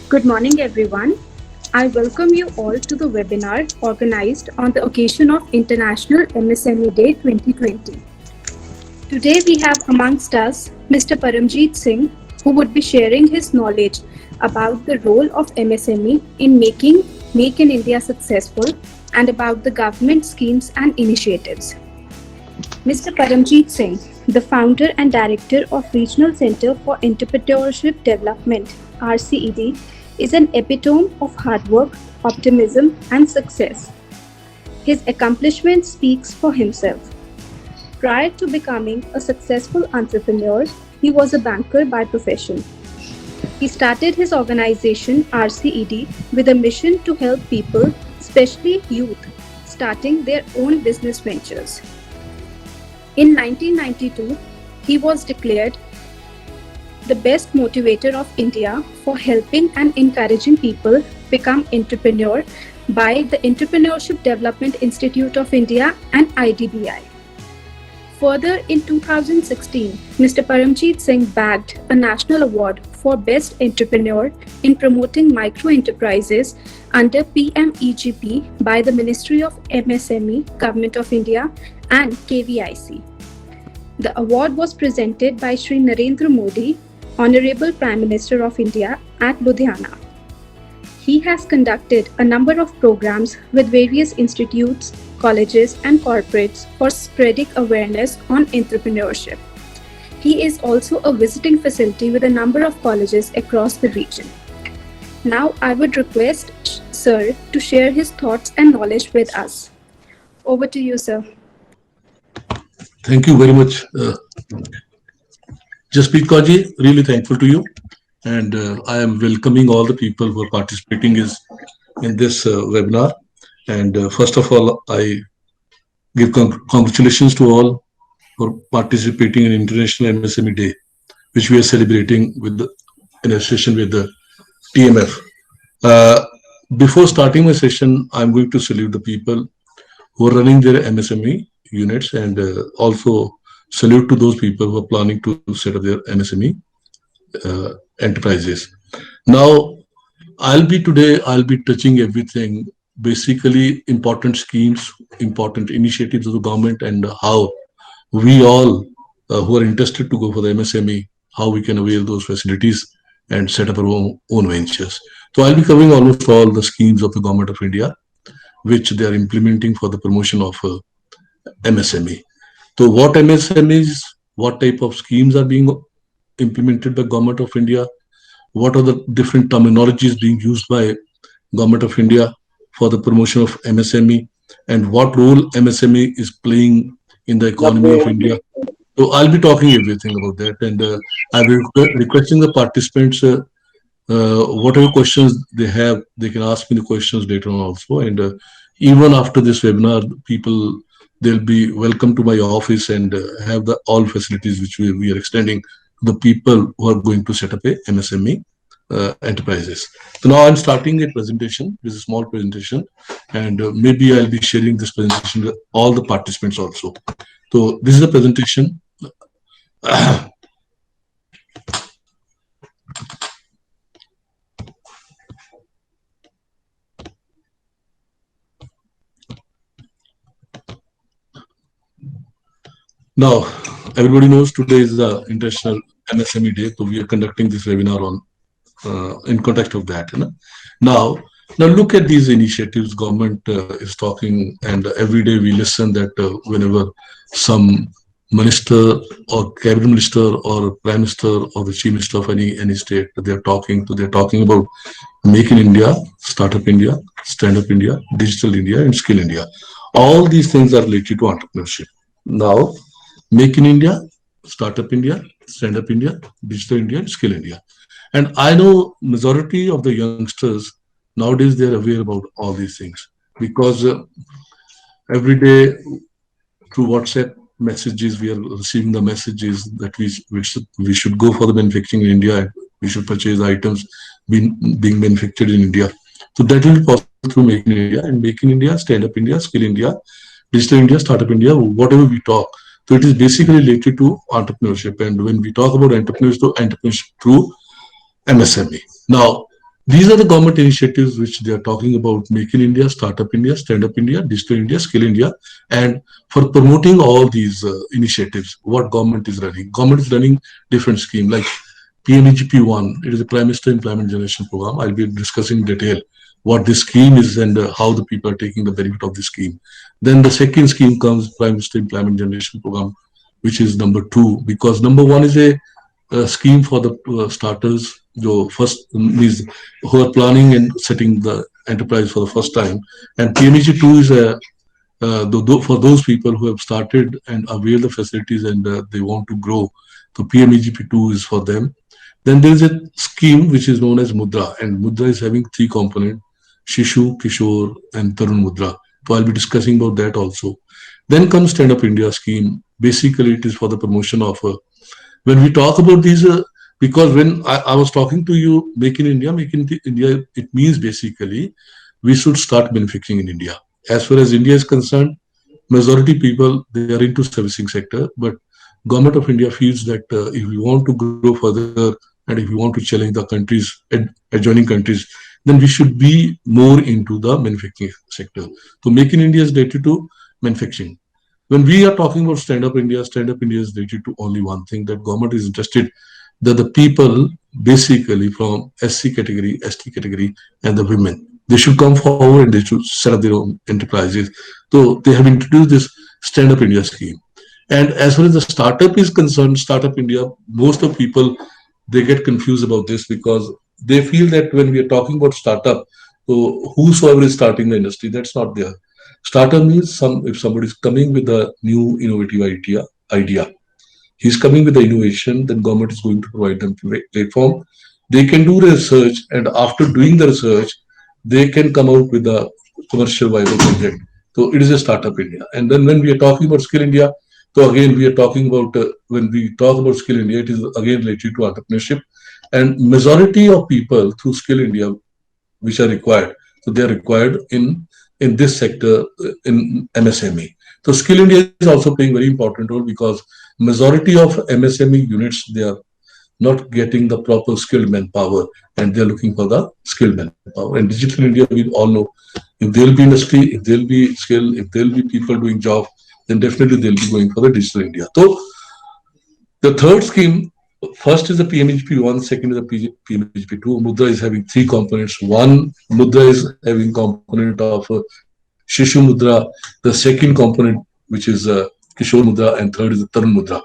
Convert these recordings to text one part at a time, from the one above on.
Good morning, everyone. I welcome you all to the webinar organized on the occasion of International MSME Day 2020. Today, we have amongst us Mr. Paramjeet Singh, who would be sharing his knowledge about the role of MSME in making Make in India successful and about the government schemes and initiatives. Mr. Paramjeet Singh, the founder and director of Regional Center for Entrepreneurship Development, RCED, is an epitome of hard work, optimism, and success. His accomplishment speaks for himself. Prior to becoming a successful entrepreneur, he was a banker by profession. He started his organization RCED with a mission to help people, especially youth, starting their own business ventures. In 1992, he was declared the best motivator of India for helping and encouraging people become entrepreneur by the Entrepreneurship Development Institute of India and IDBI. Further, in 2016, Mr. Paramjeet Singh bagged a national award for Best Entrepreneur in promoting micro enterprises under PMEGP by the Ministry of MSME, Government of India, and KVIC. The award was presented by Shri Narendra Modi, Honorable Prime Minister of India, at Ludhiana. He has conducted a number of programs with various institutes, colleges, and corporates for spreading awareness on entrepreneurship. He is also a visiting facility with a number of colleges across the region. Now, I would request Sir to share his thoughts and knowledge with us. Over to you, sir. Thank you very much, Jaspreet Kaji. Really thankful to you, and I am welcoming all the people who are participating in this webinar. And first of all, I give congratulations to all for participating in International MSME Day, which we are celebrating in association with the TMF. Before starting my session, I'm going to salute the people who are running their MSME units, and also salute to those people who are planning to set up their MSME enterprises. Now, I'll be touching everything, basically important schemes, important initiatives of the government, and how we all who are interested to go for the MSME, how we can avail those facilities and set up our own ventures. So I'll be covering almost all the schemes of the Government of India, which they are implementing for the promotion of MSME. So what MSMEs, what type of schemes are being implemented by Government of India, what are the different terminologies being used by Government of India for the promotion of MSME, and what role MSME is playing in the economy of India. So I'll be talking everything about that, and I'll be requesting the participants, whatever questions they have, they can ask me the questions later on also. And even after this webinar, people, they'll be welcome to my office and have the all facilities which we are extending to the people who are going to set up a MSME enterprises. So now I'm starting a presentation. This is a small presentation, and maybe I'll be sharing this presentation with all the participants also. So this is a presentation. Now, everybody knows today is the International MSME Day, so we are conducting this webinar on in context of that. You know? Now look at these initiatives government is talking, and every day we listen that whenever some minister or cabinet minister or prime minister or the chief minister of any state, they're talking about Make in India, Startup India, Stand Up India, Digital India, and Skill India. All these things are related to entrepreneurship. Now, Make in India, Startup India, Stand Up India, Digital India, and Skill India. And I know majority of the youngsters nowadays, they're aware about all these things, because every day through WhatsApp messages, we are receiving the messages that we should go for the manufacturing in India. We should purchase items being manufactured in India. So that will be possible through Make in India, and Make in India, Stand Up India, Skill India, Digital India, Startup India, whatever we talk. So it is basically related to entrepreneurship. And when we talk about entrepreneurship through MSME. Now, These are the government initiatives which they are talking about: Make in India, Startup India, Stand Up India, Digital India, Skill India. And for promoting all these initiatives, what government is running? Government is running different scheme like PMEGP1. It is a Prime Minister Employment Generation Program. I'll be discussing in detail what this scheme is and how the people are taking the benefit of this scheme. Then the second scheme comes Prime Minister Employment Generation Program, which is number two, because number one is a scheme for the starters, जो first means who are planning and setting the enterprise for the first time, and PMEG 2 is a for those people who have started and avail the facilities and they want to grow. So PMEGP 2 is for them. Then there is a scheme which is known as Mudra, and Mudra is having three components: Shishu, Kishore, and Tarun Mudra. So I'll be discussing about that also. Then comes Stand Up India scheme. Basically, it is for the promotion of when we talk about these, because when I was talking to you, Make in India, it means basically we should start manufacturing in India. As far as India is concerned, majority people they are into servicing sector, but government of India feels that if we want to grow further and if we want to challenge the countries, adjoining countries, then we should be more into the manufacturing sector. So Make in India is related to manufacturing. When we are talking about Stand Up India is related to only one thing, that government is interested that the people basically from SC category, ST category, and the women, they should come forward and they should set up their own enterprises. So they have introduced this Stand Up India scheme. And as far as the startup is concerned, Startup India, most of people they get confused about this because they feel that when we are talking about startup, so whosoever is starting the industry, that's not there. Startup means if somebody is coming with a new innovative idea, he's coming with the innovation, then government is going to provide them platform. They can do research, and after doing the research, they can come out with a commercial viable project. So it is a startup India. And then when we are talking about Skill India, so again we are talking about when we talk about Skill India, it is again related to entrepreneurship. And majority of people through Skill India, which are required, so they are required in this sector in MSME. So Skill India is also playing very important role because majority of MSME units they are not getting the proper skilled manpower and they're looking for the skilled manpower. And Digital India, we all know if there'll be industry, if there'll be skill, if there'll be people doing job, then definitely they'll be going for the Digital India. So the third scheme, first is the PMHP 1, second is the PMHP 2. Mudra is having three components. One, Mudra is having component of Shishu Mudra, the second component, which is Kishore Mudra, and third is the Tarun Mudra.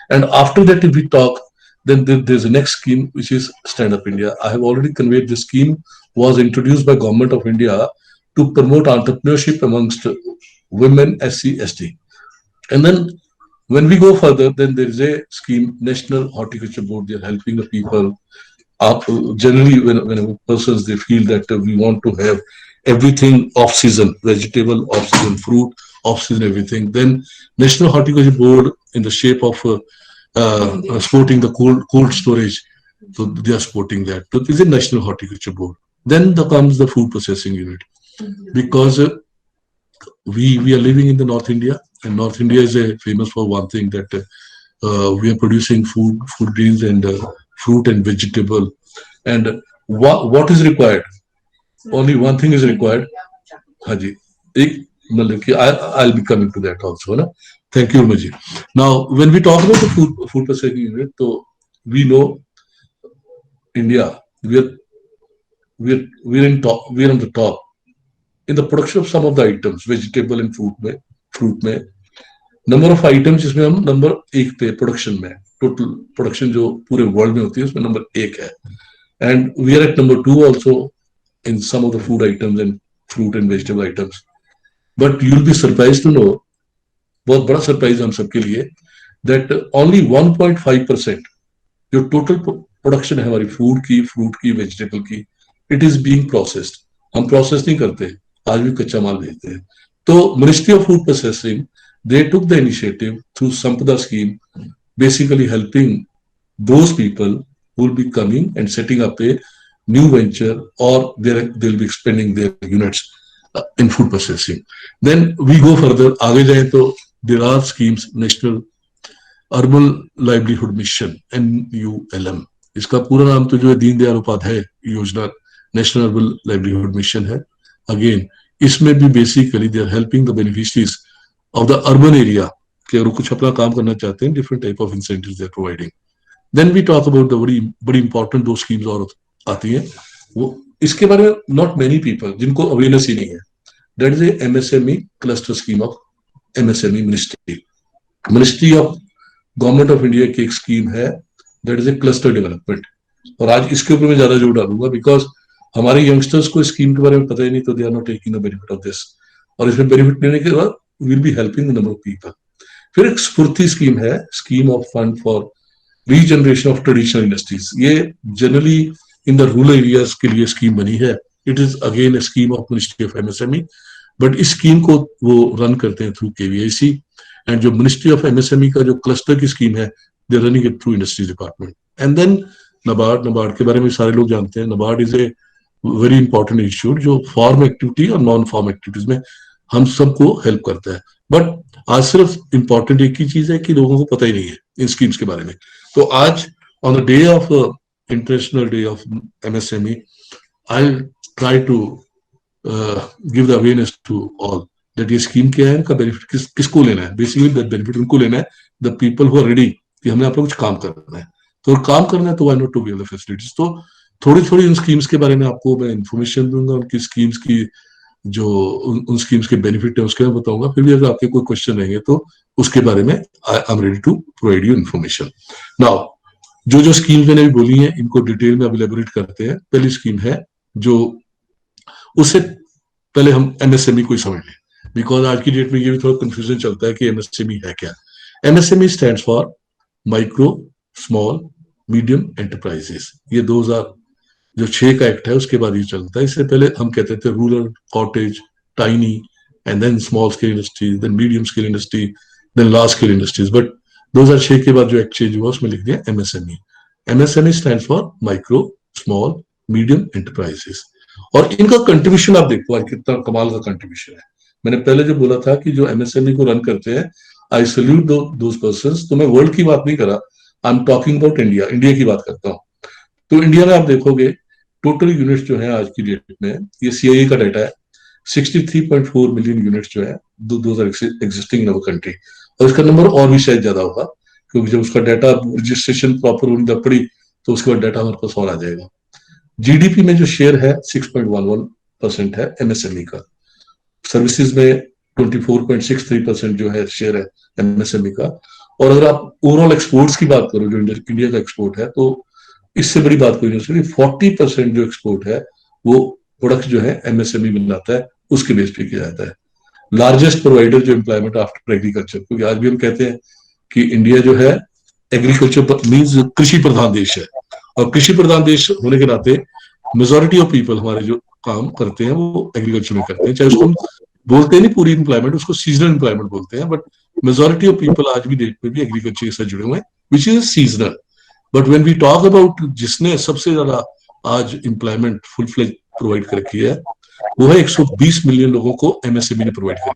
And after that, if we talk, then there's a next scheme, which is Stand Up India. I have already conveyed this scheme was introduced by Government of India to promote entrepreneurship amongst women, SC, ST. And then when we go further, then there is a scheme, National Horticulture Board. They are helping the people. Generally, when persons they feel that we want to have everything off season, vegetable off season, fruit off season, everything. Then National Horticulture Board, in the shape of supporting the cold storage, so they are supporting that. So this is a National Horticulture Board. Then comes the food processing unit, because we are living in the North India, and North India is famous for one thing, that we are producing food grains and fruit and vegetable. And what is required? Only one thing is required. Haji, I'll be coming to that also. Na? Thank you, Maji. Now, when we talk about the food processing unit, so we know India, we're on the top in the production of some of the items, vegetable and fruit में number of items जिसमें हम number 1 पे production में, total production जो पूरे world में होती है उसमें नंबर 1 है. And we are at number 2 also in some of the food items and fruit and vegetable items. But you'll be surprised to know, बहुत बड़ा सरप्राइज हम सबके लिए, that only 1.5% जो टोटल प्रोडक्शन है हमारी फूड की, फ्रूट की, वेजिटेबल की, इट इज बीइंग प्रोसेस्ड. हम प्रोसेस नहीं करते, आज भी कच्चा माल भेजते हैं. तो ministry of food processing they took the initiative through Sampada scheme, basically helping those people who will be coming and setting up a new venture, or they'll be expanding their units in food processing. Then we go further. आगे जाए तो there are schemes, National Urban Livelihood Mission, NULM. इसका पूरा नाम तो जो है दीनदयाल उपाध्याय योजना नेशनल अर्बन लाइवलीहुड मिशन है। अगेन इसमें भी basically they are helping the beneficiaries of the urban area कि अगर वो कुछ अपना काम करना चाहते हैं, different type of incentives they are providing. Then we talk about the बड़ी बड़ी इंपॉर्टेंट दो स्कीम्स और आती हैं, वो इसके बारे में नॉट मेनी पीपल जिनको अवेयरनेस ही नहीं है। That is MSME cluster scheme of MSME ministry. Ministry of government of India की एक स्कीम है, that is a cluster development. और आज इसके ऊपर मैं ज्यादा जोर डालूंगा बिकॉज हमारे यंगस्टर्स को स्कीम के बारे में पता ही नहीं, तो they are not taking the benefit of this. और इसमें बेनिफिट लेने के बाद will be helping the number of people. फिर एक स्फूर्ति स्कीम है, scheme of fund for regeneration of traditional industries. ये generally in the rural areas के लिए स्कीम बनी है। It is again a scheme of ministry of MSME, but इस scheme को वो रन करते हैं थ्रू केवीआईसी। एंड जो मिनिस्ट्री ऑफ एमएसएमई का जो क्लस्टर की स्कीम है, they running it through industries department. And then NABARD, NABARD के बारे में सारे लोग जानते हैं। NABARD is a very important institute जो फॉर्म एक्टिविटी और नॉन फॉर्म एक्टिविटीज में हम सबको हेल्प करता है। बट आज सिर्फ इंपॉर्टेंट एक ही चीज है कि लोगों को पता ही नहीं है इन स्कीम्स के बारे में। तो आज on the day of international day of MSME, I try to give the awareness to all that ये स्कीम क्या है, इनका बेनिफिट किसको लेना है। बेसिकली बेनिफिट उनको लेना है, the people who are ready कि हमने आप लोग कुछ काम करना है। तो काम करना है तो why not to give the facilities. तो थोड़ी थोड़ी उन स्कीम्स के बारे में आपको मैं इन्फॉर्मेशन दूंगा, उनकी स्कीम्स की जो उन स्कीम्स के बेनिफिट है उसके मैं बताऊंगा। फिर भी अगर आपके कोई क्वेश्चन रहेंगे तो उसके बारे में I am ready to provide you information. Now जो जो स्कीम्स मैंने भी बोली हैं इनको डिटेल में अब इलेबोरेट करते हैं। पहली स्कीम है जो, उससे पहले हम एमएसएमई को ही समझ लें, बिकॉज आज की डेट में ये भी थोड़ा कंफ्यूजन चलता है कि एमएसएमई है क्या। MSME stands for micro small medium enterprises. ये 2006 का एक्ट है, उसके बाद ये चलता है। इससे पहले हम कहते थे rural, cottage, tiny, and then small scale industries, then medium scale industry, then large scale industries. But 2006 के बाद जो एक्ट चेंज हुआ उसमें लिख दिया MSME. MSME stand for micro small medium enterprises. और इनका कंट्रीब्यूशन आप देखो आज कितना कमाल का कंट्रीब्यूशन है। मैंने पहले जो बोला था कि जो एमएसएमई को रन करते हैं, आई सल्यूट दोज पर्संस। तो मैं वर्ल्ड की बात नहीं कर रहा, I am talking about India, India की बात करता हूँ। तो इंडिया में आप देखोगे टोटल यूनिट्स जो है आज की डेट में, ये सीआईए का डाटा है, 63.4 मिलियन यूनिट्स जो है those are existing in our country. और इसका नंबर और भी शायद ज्यादा होगा, क्योंकि जब उसका डाटा रजिस्ट्रेशन प्रॉपर होने तक पड़ी तो उसके बाद डाटा हमारे पास और आ जाएगा। जीडीपी में जो शेयर है 6.11% है एमएसएमई का। सर्विसेज में 24.63% जो है शेयर है एमएसएमई का। और अगर आप ओवरऑल एक्सपोर्ट्स की बात करो, जो इंडिया का एक्सपोर्ट है, तो इससे बड़ी बात कोई नहीं हो सकती। 40% जो एक्सपोर्ट है वो प्रोडक्ट जो है एमएसएमई बनाता है, उसके बेस पे किया जाता है। लार्जेस्ट प्रोवाइडर जो एम्प्लॉयमेंट आफ्टर एग्रीकल्चर, क्योंकि आज भी हम कहते हैं कि इंडिया जो है एग्रीकल्चर मीन्स कृषि प्रधान देश है। और कृषि प्रधान देश होने के नाते मेजोरिटी ऑफ पीपल हमारे जो काम करते हैं वो एग्रीकल्चर में करते हैं। चाहे उसको हम बोलते हैं नहीं पूरी एम्प्लॉयमेंट, उसको सीजनल एम्प्लॉयमेंट बोलते हैं, बट मेजोरिटी ऑफ पीपल आज भी डेट में भी एग्रीकल्चर के साथ जुड़े हुए हैं, which is seasonal. But when we talk about जिसने सबसे ज्यादा आज एम्प्लॉयमेंट फुल फ्लेज प्रोवाइड कर रखी है, वो है 120 मिलियन लोगों को एमएसएमई ने प्रोवाइड कर।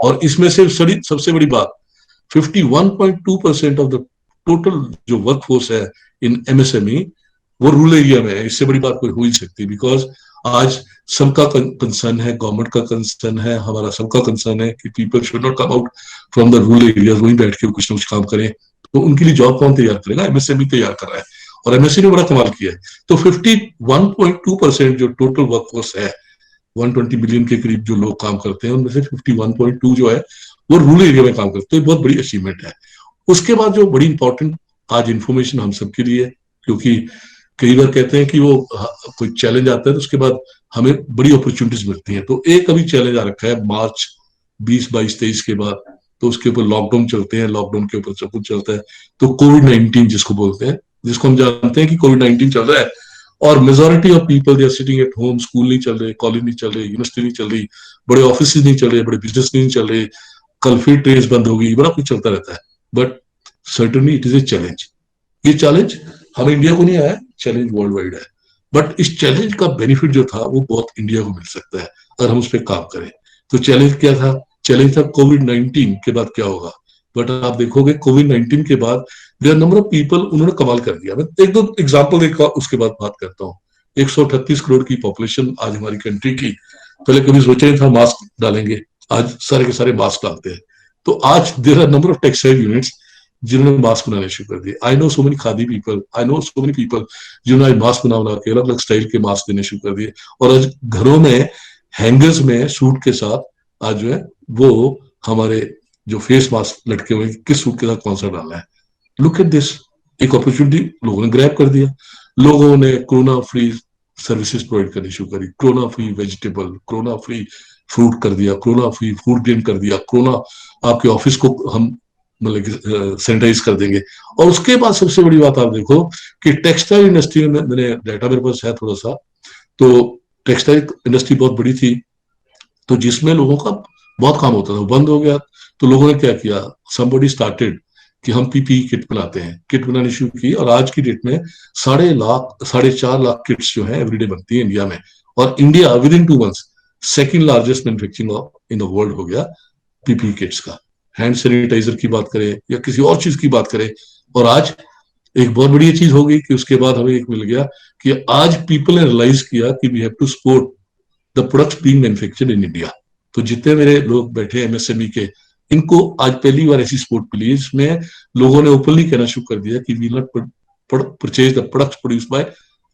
और इसमें से सबसे बड़ी बात, 51.2% ऑफ द टोटल जो वर्कफोर्स है इन एमएसएमई वो रूरल एरिया में है। इससे बड़ी बात कोई हो ही सकती, बिकॉज आज सबका कंसर्न है, गवर्नमेंट का कंसर्न है, हमारा सबका कंसर्न है कि people should not come out from the rural areas, वहीं बैठ के कुछ ना कुछ काम करें। तो उनके लिए जॉब कौन तैयार करेगा? एमएसएमई तैयार कर रहा है, और एमएसएमई ने बड़ा कमाल किया है। तो 51.2% जो टोटल वर्कफोर्स है, 120 मिलियन के करीब जो लोग काम करते हैं, उनमें से 51.2 जो है वो रूरल एरिया में काम करते हैं। बहुत बड़ी अचीवमेंट है। उसके बाद जो बड़ी इंपॉर्टेंट आज इंफॉर्मेशन हम सबके लिए, क्योंकि कई बार कहते हैं कि वो कोई चैलेंज आता है तो उसके बाद हमें बड़ी अपॉर्चुनिटीज मिलती हैं। तो एक अभी चैलेंज आ रखा है मार्च 20, 22, 23 के बाद, तो उसके ऊपर लॉकडाउन चलते हैं, लॉकडाउन के ऊपर सब कुछ चलता है। तो कोविड-19 जिसको बोलते हैं, जिसको हम जानते हैं कि कोविड-19 चल रहा है, और majority of people they are sitting at home, school नहीं चल रहे, कॉलेज नहीं चल रहे, यूनिवर्सिटी नहीं चल रही, बड़े ऑफिस नहीं चल रहे, बड़े बिजनेस नहीं चल रहे, कल फिर ट्रेन बंद होगी, बड़ा कुछ चलता रहता है। But certainly it is a challenge. ये चैलेंज हम इंडिया को नहीं आया, चैलेंज वर्ल्ड वाइड है। बट इस चैलेंज का बेनिफिट जो था वो बहुत इंडिया को मिल सकता है अगर हम उस पर काम करें। तो चैलेंज क्या था? चैलेंज था कोविड-19 के बाद क्या होगा। बट आप देखोगे कोविड-19 के बाद देयर नंबर ऑफ पीपल, उन्होंने कमाल कर दिया। मैं एक दो एग्जांपल देखा, उसके बाद बात करता हूँ। 138 करोड़ की पॉपुलेशन आज हमारी कंट्री की। पहले कभी सोचा नहीं था मास्क डालेंगे, आज सारे के सारे मास्क डालते हैं। तो आज there are number of textile units जिन्होंने मास्क बनाने शुरू कर दिए। I know so many khadi people, I know so many people जिन्होंने मास्क बना के अलग अलग स्टाइल के मास्क देने शुरू कर दिए। और आज घरों में हैंगर्स में सूट के साथ आज जो है वो हमारे जो फेस मास्क लटके हुए किस सूट के साथ कौन सा डालना है। लुक एट दिस, एक अपॉर्चुनिटी लोगों ने ग्रैब कर दिया। लोगों ने कोरोना फ्री सर्विसेज प्रोवाइड करनी शुरू करी, corona free vegetable, corona free fruit कर दिया, कोरोना फ्री फूड ग्रेन कर दिया, कोरोना आपके ऑफिस को हम मतलब सैनिटाइज कर देंगे। और उसके बाद सबसे बड़ी बात आप देखो कि टेक्सटाइल इंडस्ट्री में, मैंने डाटा मेरे पास है थोड़ा सा, तो टेक्सटाइल इंडस्ट्री बहुत बड़ी थी, तो जिसमें लोगों का बहुत काम होता था, वो बंद हो गया। तो लोगों ने क्या किया, समबडी स्टार्टेड कि हम पीपीई किट बनाते हैं, किट बनानी शुरू की। और आज की डेट में 4.5 लाख किट्स जो है एवरीडे बनती है इंडिया में। और India with in 2 months second largest manufacturing in the world हो गया पीपीई किट्स का। हैंड सैनिटाइजर की बात करें या किसी और चीज की बात करें। और आज एक बहुत बड़ी चीज हो गई कि उसके बाद हमें एक मिल गया कि आज पीपल ने रियलाइज किया कि we have to support the products being manufactured in India. तो जितने मेरे लोग बैठे एमएसएमई के, इनको आज पहली बार ऐसी सपोर्ट मिली, इसमें लोगों ने ओपनली कहना शुरू कर दिया कि we not purchase the products produce by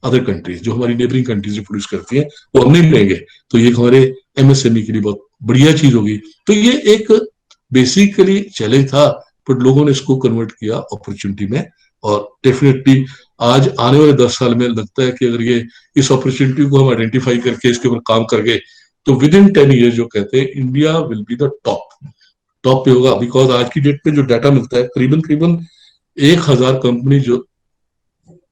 other countries, जो हमारी नेबरिंग कंट्रीज प्रोड्यूस करती हैं वो हम नहीं लेंगे। तो ये हमारे एमएसएमई के लिए बहुत बढ़िया चीज होगी। तो ये एक बेसिकली चैलेंज था, बट लोगों ने इसको कन्वर्ट किया अपॉर्चुनिटी में। और डेफिनेटली आज आने वाले 10 साल में लगता है कि अगर ये इस अपॉर्चुनिटी को हम आइडेंटिफाई करके इसके ऊपर काम करके, तो विद इन 10 ईयर जो कहते हैं India will be the top पे होगा। बिकॉज आज की डेट पे जो डाटा मिलता है, करीबन करीबन 1000 कंपनी जो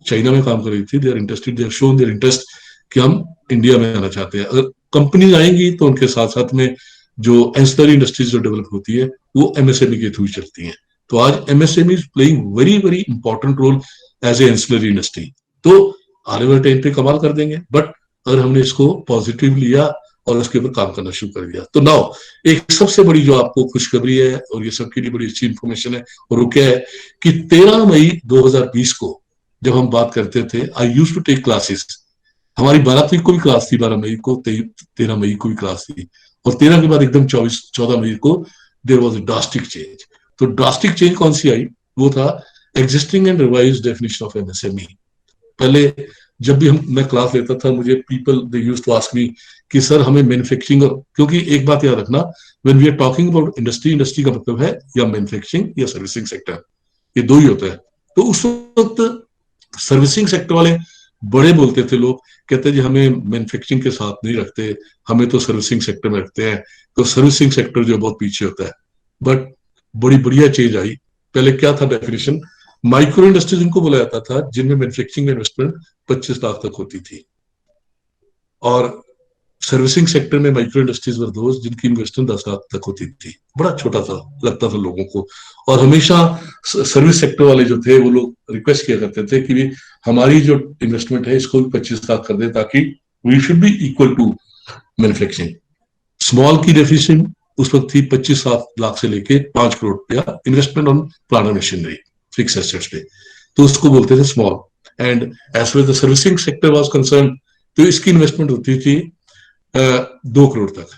चाइना में काम कर रही थी, they're interested, they're shown their interest कि हम इंडिया में आना चाहते हैं। अगर कंपनी आएंगी तो उनके साथ साथ में जो एंसिलरी इंडस्ट्रीज जो डेवलप होती है वो एमएसएमई के थ्रू चलती हैं। तो आज MSME is playing very very important role as a ancillary industry. तो आने वाले टाइम पे कमाल कर देंगे, बट अगर हमने इसको पॉजिटिव लिया और उसके ऊपर काम करना शुरू कर दिया। तो नाउ एक सबसे बड़ी जो आपको खुशखबरी है, और ये सबके लिए बड़ी अच्छी इंफॉर्मेशन है, और वो क्या है कि 13 मई 2020 को जब हम बात करते थे, आई यूज टू टेक क्लासेस। हमारी 12 तारीख को भी क्लास थी, 12 मई को, 13 मई को भी क्लास थी, और 13 के बाद एकदम 14 मई को there was a drastic change. तो ड्रास्टिक चेंज कौन सी आई, वो था existing and revised definition of MSME. पहले जब भी मैं क्लास लेता था, मुझे people they used to ask me कि सर हमें मैन्युफैक्चरिंग, क्योंकि एक बात याद रखना, when we are talking about industry, industry का मतलब है या मैन्युफैक्चरिंग या सर्विसिंग सेक्टर, ये दो ही होता है। तो उस वक्त सर्विसिंग सेक्टर वाले बड़े बोलते थे, लोग कहते जी हमें मैन्युफैक्चरिंग के साथ नहीं रखते, हमें तो सर्विसिंग सेक्टर में रखते हैं। तो सर्विसिंग सेक्टर जो बहुत पीछे होता है। बट बड़ी बढ़िया चेंज आई। पहले क्या था डेफिनेशन, माइक्रो इंडस्ट्रीज इनको बोला जाता था, जिनमें मैन्युफैक्चरिंग में इन्वेस्टमेंट 25 लाख तक होती थी। और सर्विसिंग सेक्टर में माइक्रो इंडस्ट्रीज वर दोस्त जिनकी इन्वेस्टमेंट 10 लाख तक होती थी। बड़ा छोटा सा लगता था लोगों को। और हमेशा सर्विस सेक्टर वाले जो थे वो लोग रिक्वेस्ट किया करते थे कि भी हमारी जो इन्वेस्टमेंट है इसको भी 25 लाख कर दे, ताकि we should be equal to manufacturing. Small की डेफिनेशन उस वक्त थी 25 लाख से लेके 5 करोड़ रुपया investment on plant and machinery, fix assets पे, तो उसको बोलते थे small. And as far the servicing sector was concern, तो इसकी इन्वेस्टमेंट होती थी 2 करोड़ तक,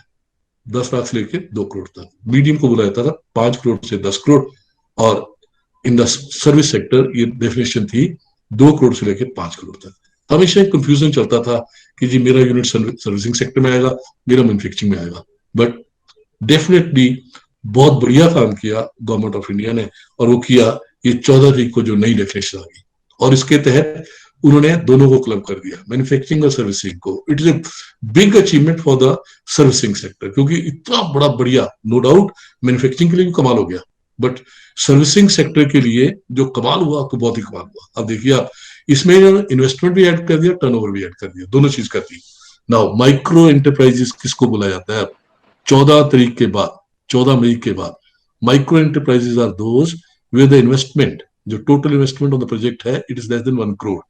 10 लाख से लेके 2 करोड़ तक। मीडियम को बोला जाता था 5 करोड़ से 10 करोड़। और इन द सर्विस सेक्टर ये डेफिनेशन थी 2 करोड़ से लेके 5 करोड़ तक। हमेशा एक कंफ्यूजन चलता था कि जी मेरा यूनिट सर्विसिंग सेक्टर में आएगा, मेरा मैन्युफैक्चरिंग में आएगा। बट डेफिनेटली बहुत बढ़िया काम किया गवर्नमेंट ऑफ इंडिया ने, और वो किया ये 14 तारीख को जो नई डेफिनेशन आ गई, और इसके तहत उन्होंने दोनों को क्लब कर दिया, मैन्युफैक्चरिंग और सर्विसिंग को। It is a big achievement for the servicing sector, क्योंकि इतना बड़ा बढ़िया, नो डाउट मैन्युफैक्चरिंग के लिए भी कमाल हो गया, बट सर्विसिंग सेक्टर के लिए जो कमाल हुआ तो बहुत ही कमाल हुआ। अब देखिए आप, इसमें इन्वेस्टमेंट भी ऐड कर दिया, टर्नओवर भी ऐड कर दिया, दोनों चीज कर दी। नाउ माइक्रो एंटरप्राइजेस किसको बोला जाता है? 14 तारीख के बाद, 14 मई के बाद, micro enterprises are those where the investment, जो total investment on the project है, it is less than 1 crore.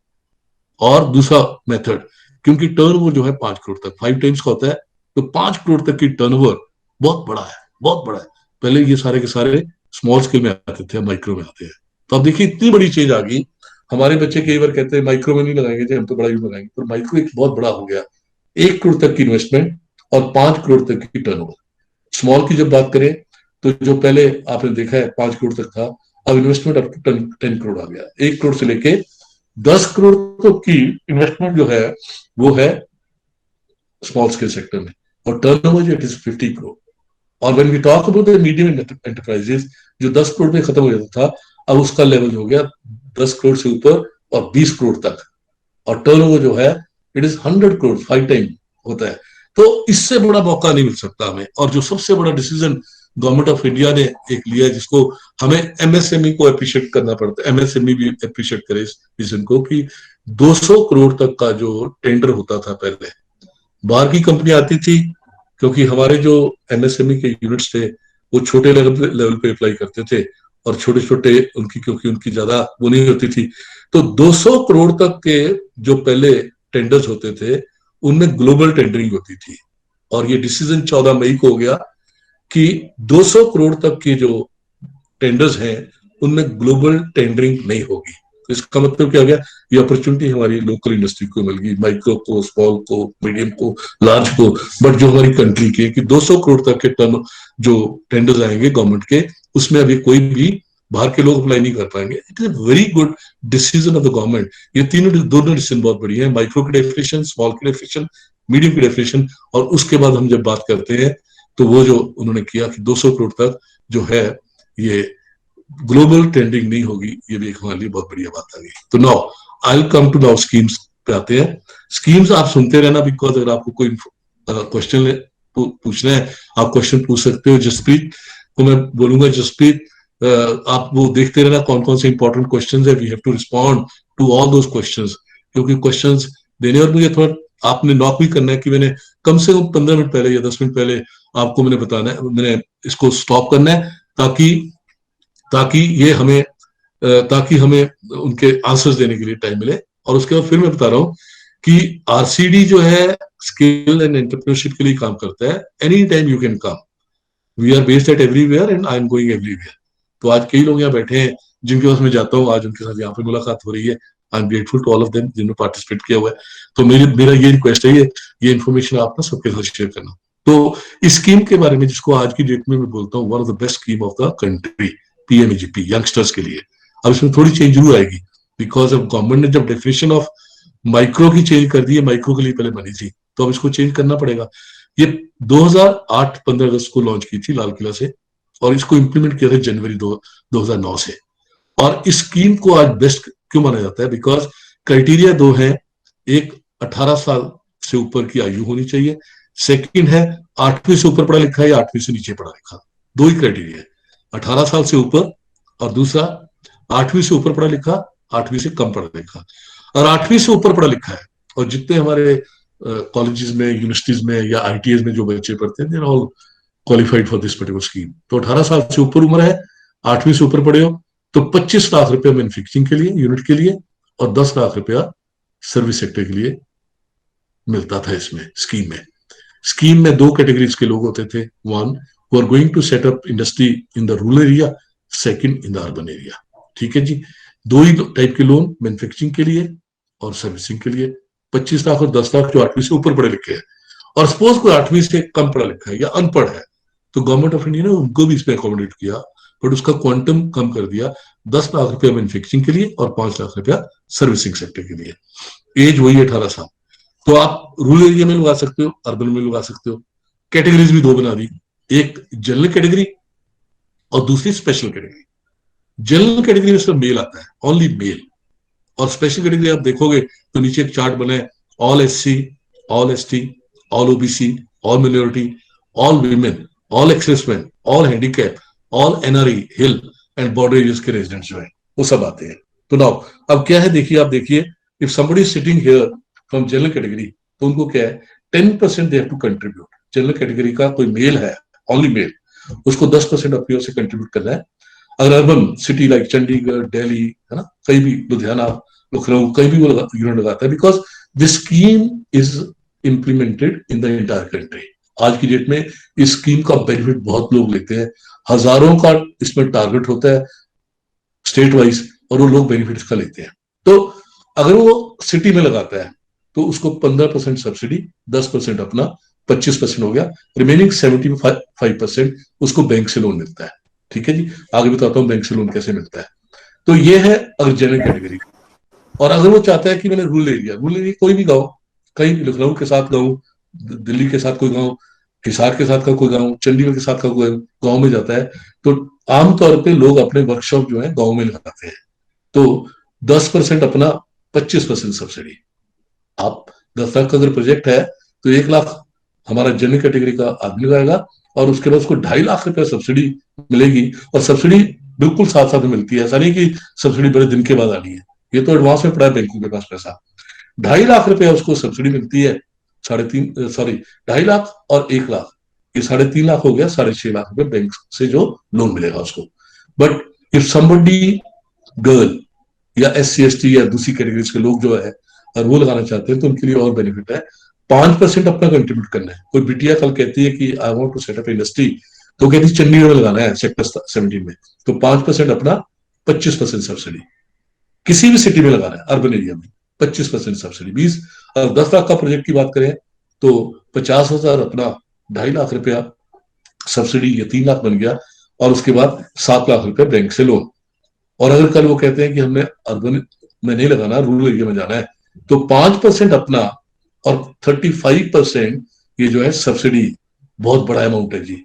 और दूसरा मेथड, क्योंकि टर्नओवर जो है 5 करोड़ तक, 5 टाइम्स का होता है, तो 5 करोड़ तक की टर्नओवर बहुत बड़ा है, बहुत बड़ा है। पहले ये सारे के सारे स्मॉल स्केल में आते थे, माइक्रो में आते हैं। तो अब देखिए इतनी बड़ी चेंज आ गई। हमारे बच्चे कई बार कहते हैं माइक्रो में नहीं लगाएंगे जी, हम तो बड़ा ही लगाएंगे, पर माइक्रो एक बहुत बड़ा हो गया, 1 करोड़ तक की इन्वेस्टमेंट और 5 करोड़ तक की टर्नओवर। स्मॉल की जब बात करें तो जो पहले आपने देखा है 5 करोड़ तक था, अब इन्वेस्टमेंट अप टू 10 करोड़ आ गया। 1 करोड़ से लेके 10 करोड़ तक की इन्वेस्टमेंट जो है वो है स्मॉल स्केल सेक्टर में, और टर्नओवर इट इज 50 करोड़। और when we talk about the medium enterprises, जो 10 करोड़ में खत्म हो जाता था, अब उसका लेवल हो गया 10 करोड़ से ऊपर और 20 करोड़ तक, और टर्नओवर जो है इट इज 100 करोड़, 5 टाइम होता है। तो इससे बड़ा मौका नहीं मिल सकता हमें। और जो सबसे बड़ा डिसीजन गवर्नमेंट ऑफ इंडिया ने एक लिया है, जिसको हमें एमएसएमई को अप्रिशिएट करना पड़ता है, एमएसएमई भी अप्रिशिएट करे इस डिसीजन को, कि 200 करोड़ तक का जो टेंडर होता था पहले, बाहर की कंपनी आती थी, क्योंकि हमारे जो एमएसएमई के यूनिट्स थे वो छोटे लेवल पे अप्लाई करते थे, और छोटे छोटे उनकी, क्योंकि उनकी ज्यादा वो नहीं होती थी, तो 200 करोड़ तक के जो पहले टेंडर्स होते थे उनमें ग्लोबल टेंडरिंग होती थी। और ये डिसीजन 14 मई को हो गया कि 200 करोड़ तक के जो टेंडर्स हैं उनमें ग्लोबल टेंडरिंग नहीं होगी। तो इसका मतलब क्या हो गया, ये अपॉर्चुनिटी हमारी लोकल इंडस्ट्री को मिल गई, माइक्रो को, स्मॉल को, मीडियम को, लार्ज को, बट जो हमारी कंट्री के कि 200 करोड़ तक के टर्न जो टेंडर्स आएंगे गवर्नमेंट के, उसमें अभी कोई भी बाहर के लोग अप्लाई नहीं कर पाएंगे। It is a very good decision of the government. ये दोनों डिसीजन बहुत बढ़िया है, माइक्रो की डेफिनेशन, स्मॉल की डेफिनेशन, मीडियम की डेफिनेशन। और उसके बाद हम जब बात करते हैं तो वो जो उन्होंने किया कि 200 करोड़ तक जो है ये ग्लोबल ट्रेंडिंग नहीं होगी, ये भी एक हमारे लिए बहुत बढ़िया बात आ गई। तो now I will come to now schemes पे आते हैं। स्कीम्स आप सुनते रहना, बिकॉज अगर आपको कोई क्वेश्चन पूछना है आप क्वेश्चन पूछ सकते हो। जसप्रीत को मैं बोलूंगा, जसप्रीत आप वो देखते रहना कौन कौन से इंपॉर्टेंट क्वेश्चन है, we have to respond to all those questions, क्योंकि क्वेश्चंस देने, और मुझे थोड़ा आपने नॉक भी करना है कि मैंने कम से कम 15 मिनट पहले या 10 मिनट पहले आपको मैंने बताना है, मैंने इसको स्टॉप करना है, ताकि ताकि ये हमें ताकि हमें उनके आंसर्स देने के लिए टाइम मिले। और उसके बाद फिर मैं बता रहा हूँ कि आरसीडी जो है स्किल एंड एंटरप्रेन्योरशिप के लिए काम करता है। Any time you can come, we are based at everywhere and I am going everywhere. तो आज कई लोग यहाँ बैठे हैं जिनके पास मैं जाता हूँ, आज उनके साथ यहाँ पे मुलाकात हो रही है। I am grateful to all of them जिन्होंने पार्टिसिपेट किया हुआ है। तो मेरा ये रिक्वेस्ट है, ये इन्फॉर्मेशन आप ना सबके साथ शेयर करना। तो इस स्कीम के बारे में, जिसको आज की डेट में मैं बोलता हूँ one of the best scheme of the country, PMEGP, youngsters के लिए। अब इसमें थोड़ी चेंज जरूर आएगी, बिकॉज अब गवर्नमेंट ने जब डेफिनेशन ऑफ माइक्रो की चेंज कर दी है, माइक्रो के लिए पहले बनी थी, तो अब इसको चेंज करना पड़ेगा। ये 2008 15 अगस्त को लॉन्च की थी लाल किला से, और इसको इंप्लीमेंट किया था जनवरी 2009 से। और इस स्कीम को आज बेस्ट क्यों माना जाता है, बिकॉज क्राइटेरिया दो है, एक 18 साल से ऊपर की आयु होनी चाहिए, सेकंड है 8वीं से ऊपर पढ़ा लिखा है या 8वीं से नीचे पढ़ा लिखा। दो ही क्राइटेरिया है, 18 साल से ऊपर, और दूसरा 8वीं से ऊपर पढ़ा लिखा, 8वीं से कम पढ़ा लिखा। और 8वीं से ऊपर पढ़ा लिखा है, और जितने हमारे कॉलेजेस में, यूनिवर्सिटीज में या आईटीएस में जो बच्चे पढ़ते हैं, they are all qualified for this particular scheme. तो 18 साल से ऊपर उम्र है, 8वीं से ऊपर पढ़े हो, तो 25 लाख रुपया मैन्युफैक्चरिंग के लिए, यूनिट के लिए, और 10 लाख रुपया सर्विस सेक्टर के लिए मिलता था इसमें स्कीम में। स्कीम में दो कैटेगरीज के लोग होते थे, one who are going to set up industry in the rural area, second in the urban area. ठीक है जी, दो ही टाइप के लोन, मैन्युफैक्चरिंग के लिए और सर्विसिंग के लिए। 25 लाख और 10 लाख जो 8वीं से ऊपर पढ़े लिखे हैं, और सपोज कोई 8वीं से कम पढ़ा लिखा है या अनपढ़ है, तो गवर्नमेंट ऑफ इंडिया ने उनको भी इसमें अकोमोडेट किया, बट उसका क्वांटम कम कर दिया, 10 लाख रुपया मैन्युफैक्चरिंग के लिए और 5 लाख रुपया सर्विसिंग सेक्टर के लिए। एज वही 18 साल। तो आप रूरल एरिया में लगा सकते हो, अर्बन में लगा सकते हो। कैटेगरीज भी दो बना दी, एक जनरल कैटेगरी और दूसरी स्पेशल कैटेगरी। जनरल कैटेगरी में सिर्फ मेल आता है, ओनली मेल। और स्पेशल कैटेगरी आप देखोगे तो नीचे एक चार्ट बना है, all SC, all ST, all OBC, all minority, all women, all exservicemen, all handicap, all NRE, hill and border areas के रेजिडेंट्स जो है वो सब आते हैं। तो नाउ अब क्या है, देखिए आप देखिए, if somebody sitting here from general category, तो उनको क्या है, 10% they have to contribute. General category का कोई मेल है, ओनली मेल, उसको 10% अपनी ओर से कंट्रीब्यूट करना है। अगर urban city like Chandigarh, Delhi, है ना, कहीं भी, लुधियाना, लखनऊ, कहीं भी वो यूनिट लगाता है, because this scheme is implemented in the entire country. आज की डेट में इस स्कीम का बेनिफिट बहुत लोग लेते हैं, हजारों का इसमें टारगेट होता है स्टेट वाइज, और वो लोग बेनिफिट का लेते हैं। तो अगर वो सिटी में लगाता है तो उसको 15% सब्सिडी, 10% अपना, 25% हो गया, रिमेनिंग 75% उसको बैंक से लोन मिलता है। ठीक है जी, आगे बताता हूँ बैंक से लोन कैसे मिलता है। तो ये है अगर जनरल कैटेगरी। और अगर वो चाहता है कि मैंने रूरल एरिया कोई भी गाँव, कहीं भी, लखनऊ के साथ गाँव, दिल्ली के साथ कोई गाँव, हिसार के साथ का कोई गाँव, चंडीगढ़ के साथ का कोई गाँव में जाता है, तो आमतौर पे लोग अपने वर्कशॉप जो है गाँव में लगाते हैं। तो 10% अपना, 25% सब्सिडी। आप 10 लाख का अगर प्रोजेक्ट है तो 1 लाख हमारा जनरल कैटेगरी का आदमी लगाएगा, और उसके बाद उसको 2.5 लाख रुपया सब्सिडी मिलेगी। और सब्सिडी बिल्कुल साथ साथ में मिलती है, ऐसा नहीं कि सब्सिडी बड़े दिन के बाद आनी है। ये तो एडवांस में पड़ा है बैंकों के पास पैसा। 2.5 लाख रुपया उसको सब्सिडी मिलती है। 3.5, सॉरी, 2.5 लाख और 1 लाख, ये 3.5 लाख हो गया। 6.5 लाख रुपए बैंक से जो लोन मिलेगा उसको। बट इफ समबडी, गर्ल या SC ST या दूसरी कैटेगरीज के लोग जो है और वो लगाना चाहते हैं, तो उनके लिए और बेनिफिट है। 5% अपना कंट्रीब्यूट करना है। कोई बिटिया कल कहती है कि I want to set up industry, तो कहती है चंडीगढ़ में लगाना है सेक्टर 17 में, तो 5% अपना, 25% सब्सिडी। किसी भी सिटी में लगाना है, अर्बन एरिया में, 25% सब्सिडी, 20। अगर 10 लाख का प्रोजेक्ट की बात करें तो 50,000 अपना, 2.5 लाख रुपया सब्सिडी, ये 3 लाख बन गया। और उसके बाद 7 लाख रुपया बैंक से लोन। और अगर कल वो कहते हैं कि हमने अर्बन में नहीं लगाना, रूरल एरिया में जाना है, तो 5% अपना और 35% ये जो है सब्सिडी। बहुत बड़ा अमाउंट है जी,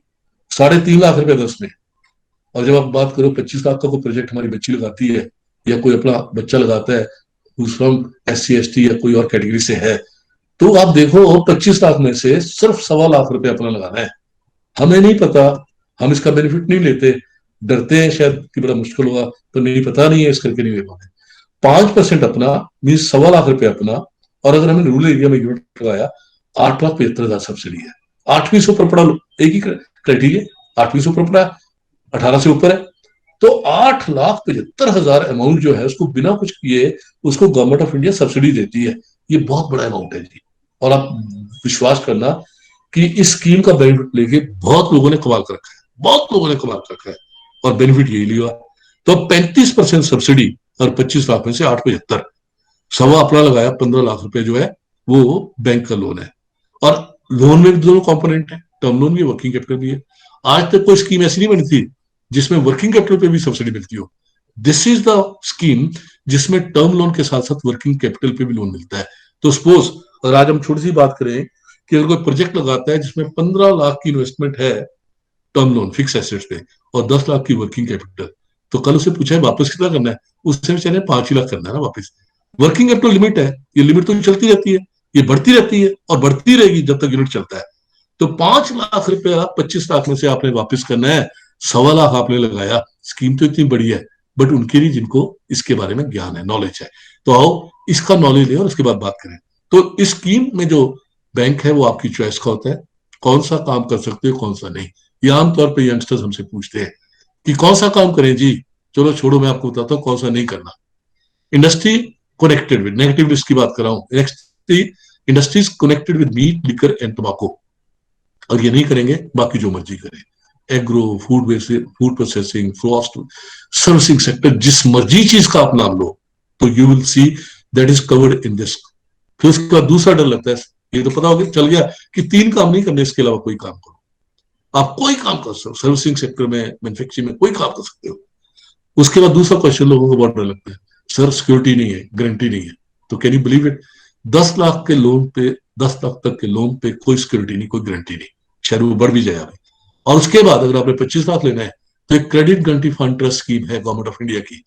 3.5 लाख रुपया 10 में। और जब आप बात करो 25 लाख का कोई प्रोजेक्ट हमारी बच्ची लगाती है या कोई अपना बच्चा लगाता है फ्रॉम SC ST या कोई और कैटेगरी से है, तो आप देखो 25 लाख में से सिर्फ 1.25 लाख रुपया अपना लगाना है। हमें नहीं पता, हम इसका बेनिफिट नहीं लेते, डरते हैं शायद कि बड़ा मुश्किल होगा, तो नहीं, पता नहीं है, इस करके नहीं ले पाते। 5% अपना मीन 1.25 लाख रुपया अपना। और अगर हमने रूरल एरिया में यूनिट लगाया, 8,75,000 सब्सिडी है। 8वीं से ऊपर पड़ा, एक ही क्राइटेरिया, 8वीं से ऊपर पड़ा, 18 से ऊपर है, तो 8,75,000 अमाउंट जो है उसको बिना कुछ किए उसको गवर्नमेंट ऑफ इंडिया सब्सिडी देती है। ये बहुत बड़ा अमाउंट है जी। और आप विश्वास करना कि इस स्कीम का बेनिफिट लेके बहुत लोगों ने कमाल कर रखा है, बहुत लोगों ने कमाल कर रखा है, और बेनिफिट यही लिया। तो 35% सब्सिडी और 25 लाख में से 8,75, सवा अपना लगाया, 15 लाख रुपए जो है वो बैंक का लोन है। और लोन में भी दोनों कंपोनेंट है, टर्म लोन भी, वर्किंग कैपिटल भी है। आज तक कोई स्कीम ऐसी नहीं बनी थी जिसमें वर्किंग कैपिटल पे भी सब्सिडी मिलती हो। दिस इज द स्कीम जिसमें टर्म लोन के साथ साथ वर्किंग कैपिटल पे भी लोन मिलता है। तो सपोज अगर आज हम छोटी सी बात करें कि अगर कोई प्रोजेक्ट लगाता है जिसमें 15 लाख की इन्वेस्टमेंट है टर्म लोन फिक्स एसेट्स पे, और 10 लाख की वर्किंग कैपिटल, तो कल उसे पूछा है वापस कितना करना है, उससे बेचारे 5 ही लाख करना है ना वापस। वर्किंग कैपिटल लिमिट है, ये लिमिट तो चलती रहती है, ये बढ़ती रहती है और बढ़ती रहेगी जब तक यूनिट चलता है। तो 5 लाख रुपया 25 लाख में से आपने वापस करना है। 1.25 लाख आपने लगाया, स्कीम तो इतनी बड़ी है, बट उनके लिए जिनको इसके बारे में ज्ञान है, नॉलेज है। तो आओ इसका नॉलेज लें और उसके बाद बात करें। तो इस स्कीम में जो बैंक है वो आपकी चॉइस का होता है, कौन सा काम कर सकते हो कौन सा नहीं। ये आमतौर पर यंगस्टर्स हमसे पूछते हैं कि कौन सा काम करें जी। चलो छोड़ो, मैं आपको बताता हूँ कौन सा नहीं करना। Industry connected with, negative list की बात कर रहा हूँ, industries connected with meat, liquor and tobacco, और ये नहीं करेंगे, बाकी जो मर्जी करें। Agro, food processing, frost, servicing sector, जिस मर्जी चीज का आप नाम लो, तो you will see that is covered in this. फिर उसके बाद दूसरा डर लगता है, ये तो पता हो गया, चल गया कि 3 काम नहीं करने, इसके अलावा कोई काम करो। आप कोई काम कर सकते हो, सर्विसिंग सेक्टर में, मैन्युफैक्चरिंग में कोई काम कर सकते हो। उसके बाद दूसरा क्वेश्चन लोगों को बहुत डर लगता है, सर सिक्योरिटी नहीं है, गारंटी नहीं है। तो can you believe it, 10 lakh के लोन पे, 10 लाख तक के लोन पे कोई सिक्योरिटी नहीं, कोई गारंटी नहीं, शायद वो बढ़ भी जाए। और उसके बाद अगर आपने 25 लाख लेना है तो एक credit guarantee fund trust scheme है गवर्नमेंट ऑफ इंडिया की,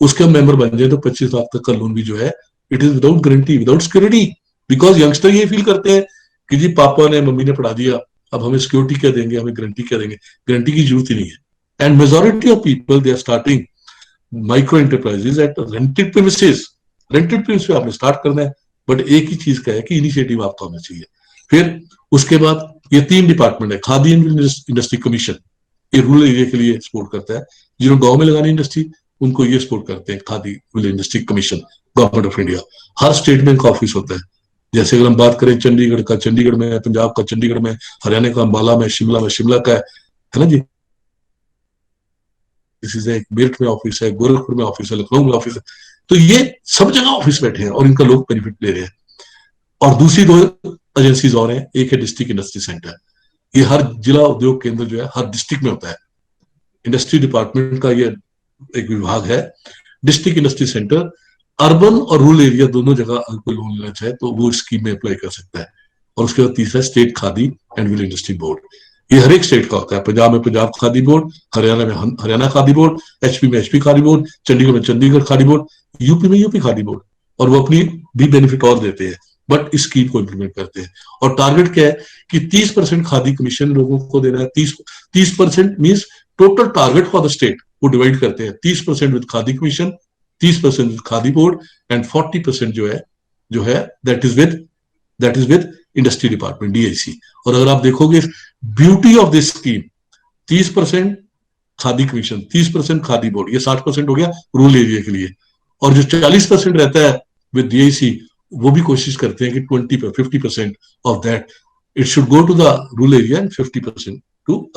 उसके मेंबर बन जाए तो 25 लाख तक का लोन भी जो है it is without guarantee, without security. Because youngster ये फील करते हैं कि जी पापा ने मम्मी ने पढ़ा दिया, अब हमें सिक्योरिटी क्या देंगे, हमें गारंटी क्या देंगे, गारंटी की जरूरत ही नहीं है। And majority of people they are starting micro enterprises at rented premises. Rented premise पे आपने स्टार्ट करना है, बट एक ही चीज का है कि इनिशिएटिव आपका होना चाहिए। फिर उसके बाद ये 3 डिपार्टमेंट है, खादी एंड इंडस्ट्री कमीशन, ये रूरल एरिया के लिए सपोर्ट करता है। जिन्होंने गांव में लगानी इंडस्ट्री उनको ये सपोर्ट करते हैं khadi rural industry commission, government of India. Her state में इनका ऑफिस होता है। जैसे अगर हम बात करें चंडीगढ़ का, चंडीगढ़ में है, पंजाब का चंडीगढ़ में, हरियाणा का अंबाला में, शिमला का है ना जी, मेरठ में ऑफिस है, गोरखपुर में ऑफिस है, लखनऊ में ऑफिस है। तो ये सब जगह ऑफिस बैठे हैं और इनका लोग बेनिफिट ले रहे हैं। और दूसरी दो एजेंसीज और हैं, एक है डिस्ट्रिक्ट इंडस्ट्री सेंटर, ये हर जिला उद्योग केंद्र जो है हर डिस्ट्रिक्ट में होता है। इंडस्ट्री डिपार्टमेंट का ये एक विभाग है। डिस्ट्रिक्ट इंडस्ट्री सेंटर अर्बन और रूरल एरिया दोनों जगह अगर कोई लोन लेना चाहे तो वो स्कीम में अप्लाई कर सकता है। और उसके बाद तीसरा state khadi and will industry board, ये हर एक स्टेट का होता है। पंजाब में पंजाब खादी बोर्ड, हरियाणा में हरियाणा खादी बोर्ड, एचपी में एचपी खादी बोर्ड, चंडीगढ़ में चंडीगढ़ खादी बोर्ड, यूपी में यूपी खादी बोर्ड। और वो अपनी भी बेनिफिट और देते हैं, बट इस स्कीम को इम्प्लीमेंट करते हैं। और टारगेट क्या है कि 30% खादी कमीशन लोगों को देना है। 30% means total target for the state वो डिवाइड करते हैं, 30% with khadi commission, 30% with khadi board and 40% जो है that is with industry department, DIC. और अगर आप देखोगे beauty of this scheme, 30% khadi commission, 30% khadi board, ये 60% हो गया रूरल एरिया के लिए। और जो 40% रहता है विद डीआईसी, वो भी कोशिश करते हैं कि 50% of that it should go to the rural area and 50% to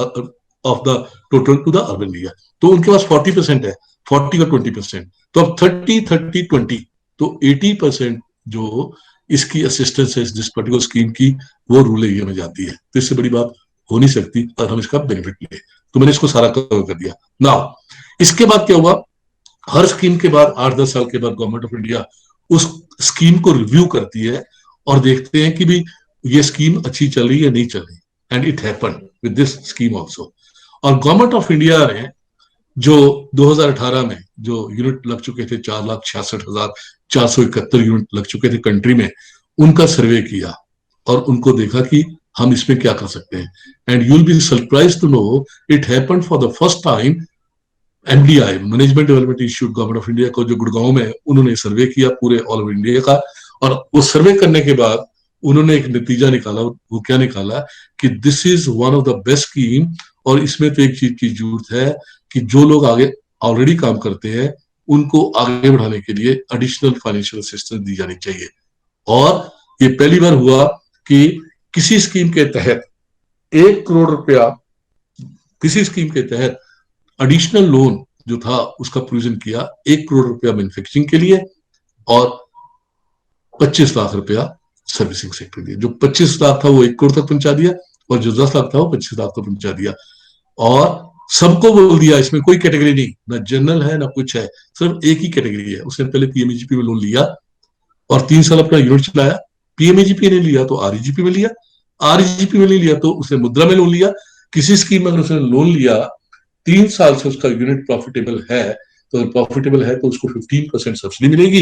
of the total to the urban area. तो उनके पास 40% है, 40 और 20%, तो अब 30-30-20, तो 80% जो इसकी असिस्टेंस है दिस पर्टिकुलर स्कीम की, वो रूरल एरिया में जाती है। तो इससे बड़ी बात हो नहीं सकती और हम इसका बेनिफिट ले। तो मैंने इसको सारा कवर कर दिया। नाउ इसके बाद क्या हुआ, हर स्कीम के बाद 8-10 साल के बाद गवर्नमेंट ऑफ इंडिया उस स्कीम को रिव्यू करती है और देखते हैं कि भी ये स्कीम अच्छी चल रही है नहीं चल रही। And it happened with this scheme also. और गवर्नमेंट ऑफ इंडिया ने जो 2018 में जो यूनिट लग चुके थे, 4,66,471 यूनिट लग चुके थे कंट्री में, उनका सर्वे किया और उनको देखा कि हम इसमें क्या कर सकते हैं। And you will be surprise to know it happened for the first time. MDI, management development institute, government of India को जो गुड़गांव में, उन्होंने सर्वे किया पूरे ऑल ओवर इंडिया का। और वो सर्वे करने के बाद उन्होंने एक नतीजा निकाला। वो क्या निकाला कि this is one of the best scheme. और इसमें तो एक चीज की जरूरत है कि जो लोग आगे ऑलरेडी काम करते हैं उनको आगे बढ़ाने के लिए एडिशनल फाइनेंशियल असिस्टेंस दी जानी चाहिए। और ये पहली बार हुआ कि किसी स्कीम के तहत 1 करोड़ रुपया, किसी स्कीम के तहत एडिशनल लोन जो था उसका प्रोविजन किया, 1 करोड़ रुपया मैन्युफैक्चरिंग के लिए और 25 लाख रुपया सर्विसिंग सेक्टर के लिए। जो 25 लाख था वो 1 करोड़ तक पहुंचा दिया और जो 10 लाख था वो 25 लाख तक पहुंचा दिया। और सबको बोल दिया, इसमें कोई कैटेगरी नहीं, ना जनरल है ना कुछ है, सिर्फ एक ही कैटेगरी है। उसने पहले पीएमईजीपी में लोन लिया और 3 साल अपना यूनिट चलाया। पीएमईजीपी ने लिया तो आरईजीपी में लिया, आरईजीपी में नहीं लिया तो उसने मुद्रा में लोन लिया। किसी स्कीम में अगर उसने लोन लिया 3 साल से उसका यूनिट प्रॉफिटेबल है, तो उसको 15% सब्सिडी मिलेगी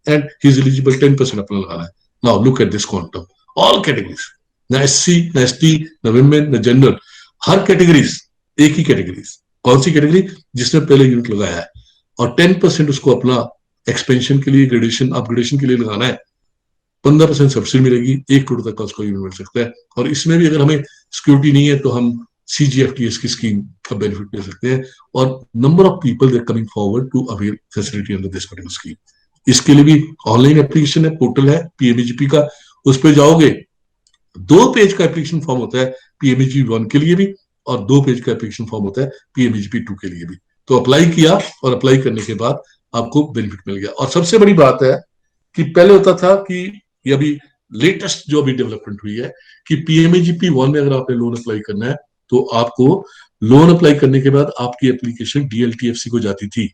एंड ही इज एलिजिबल 10% अपना लगाना है। Now look at this quantum, all categories, ना एससी ना एसटी ना विमेन ना जनरल, हर कैटेगरीज, एक ही कैटेगरीज। कौन सी कैटेगरी? जिसने पहले यूनिट लगाया है। और 10% उसको अपना एक्सपेंशन के लिए, ग्रेडेशन अपग्रेडेशन के लिए लगाना है। 15% सब्सिडी मिलेगी, 1 करोड़ तक का उसको यूनिट मिल सकता है। और इसमें भी अगर हमें सिक्योरिटी नहीं है तो हम CGFTS की स्कीम का बेनिफिट ले सकते हैं। और number of people they coming forward to avail facility under this particular scheme. इसके लिए भी ऑनलाइन एप्लीकेशन है, पोर्टल है पीएमईजीपी का, उस पर जाओगे 2 पेज का एप्लीकेशन फॉर्म होता है पीएमईजीपी 1 के लिए भी और 2 पेज का एप्लीकेशन फॉर्म होता है पीएमईजीपी 2 के लिए भी। तो अप्लाई किया और अप्लाई करने के बाद आपको बेनिफिट मिल गया। और सबसे बड़ी बात है कि पहले होता था कि ये अभी लेटेस्ट जो अभी डेवलपमेंट हुई है कि पीएमईजीपी 1 में अगर आपने लोन अप्लाई करना है तो आपको लोन अप्लाई करने के बाद आपकी एप्लीकेशन डीएलटीएफसी को जाती थी,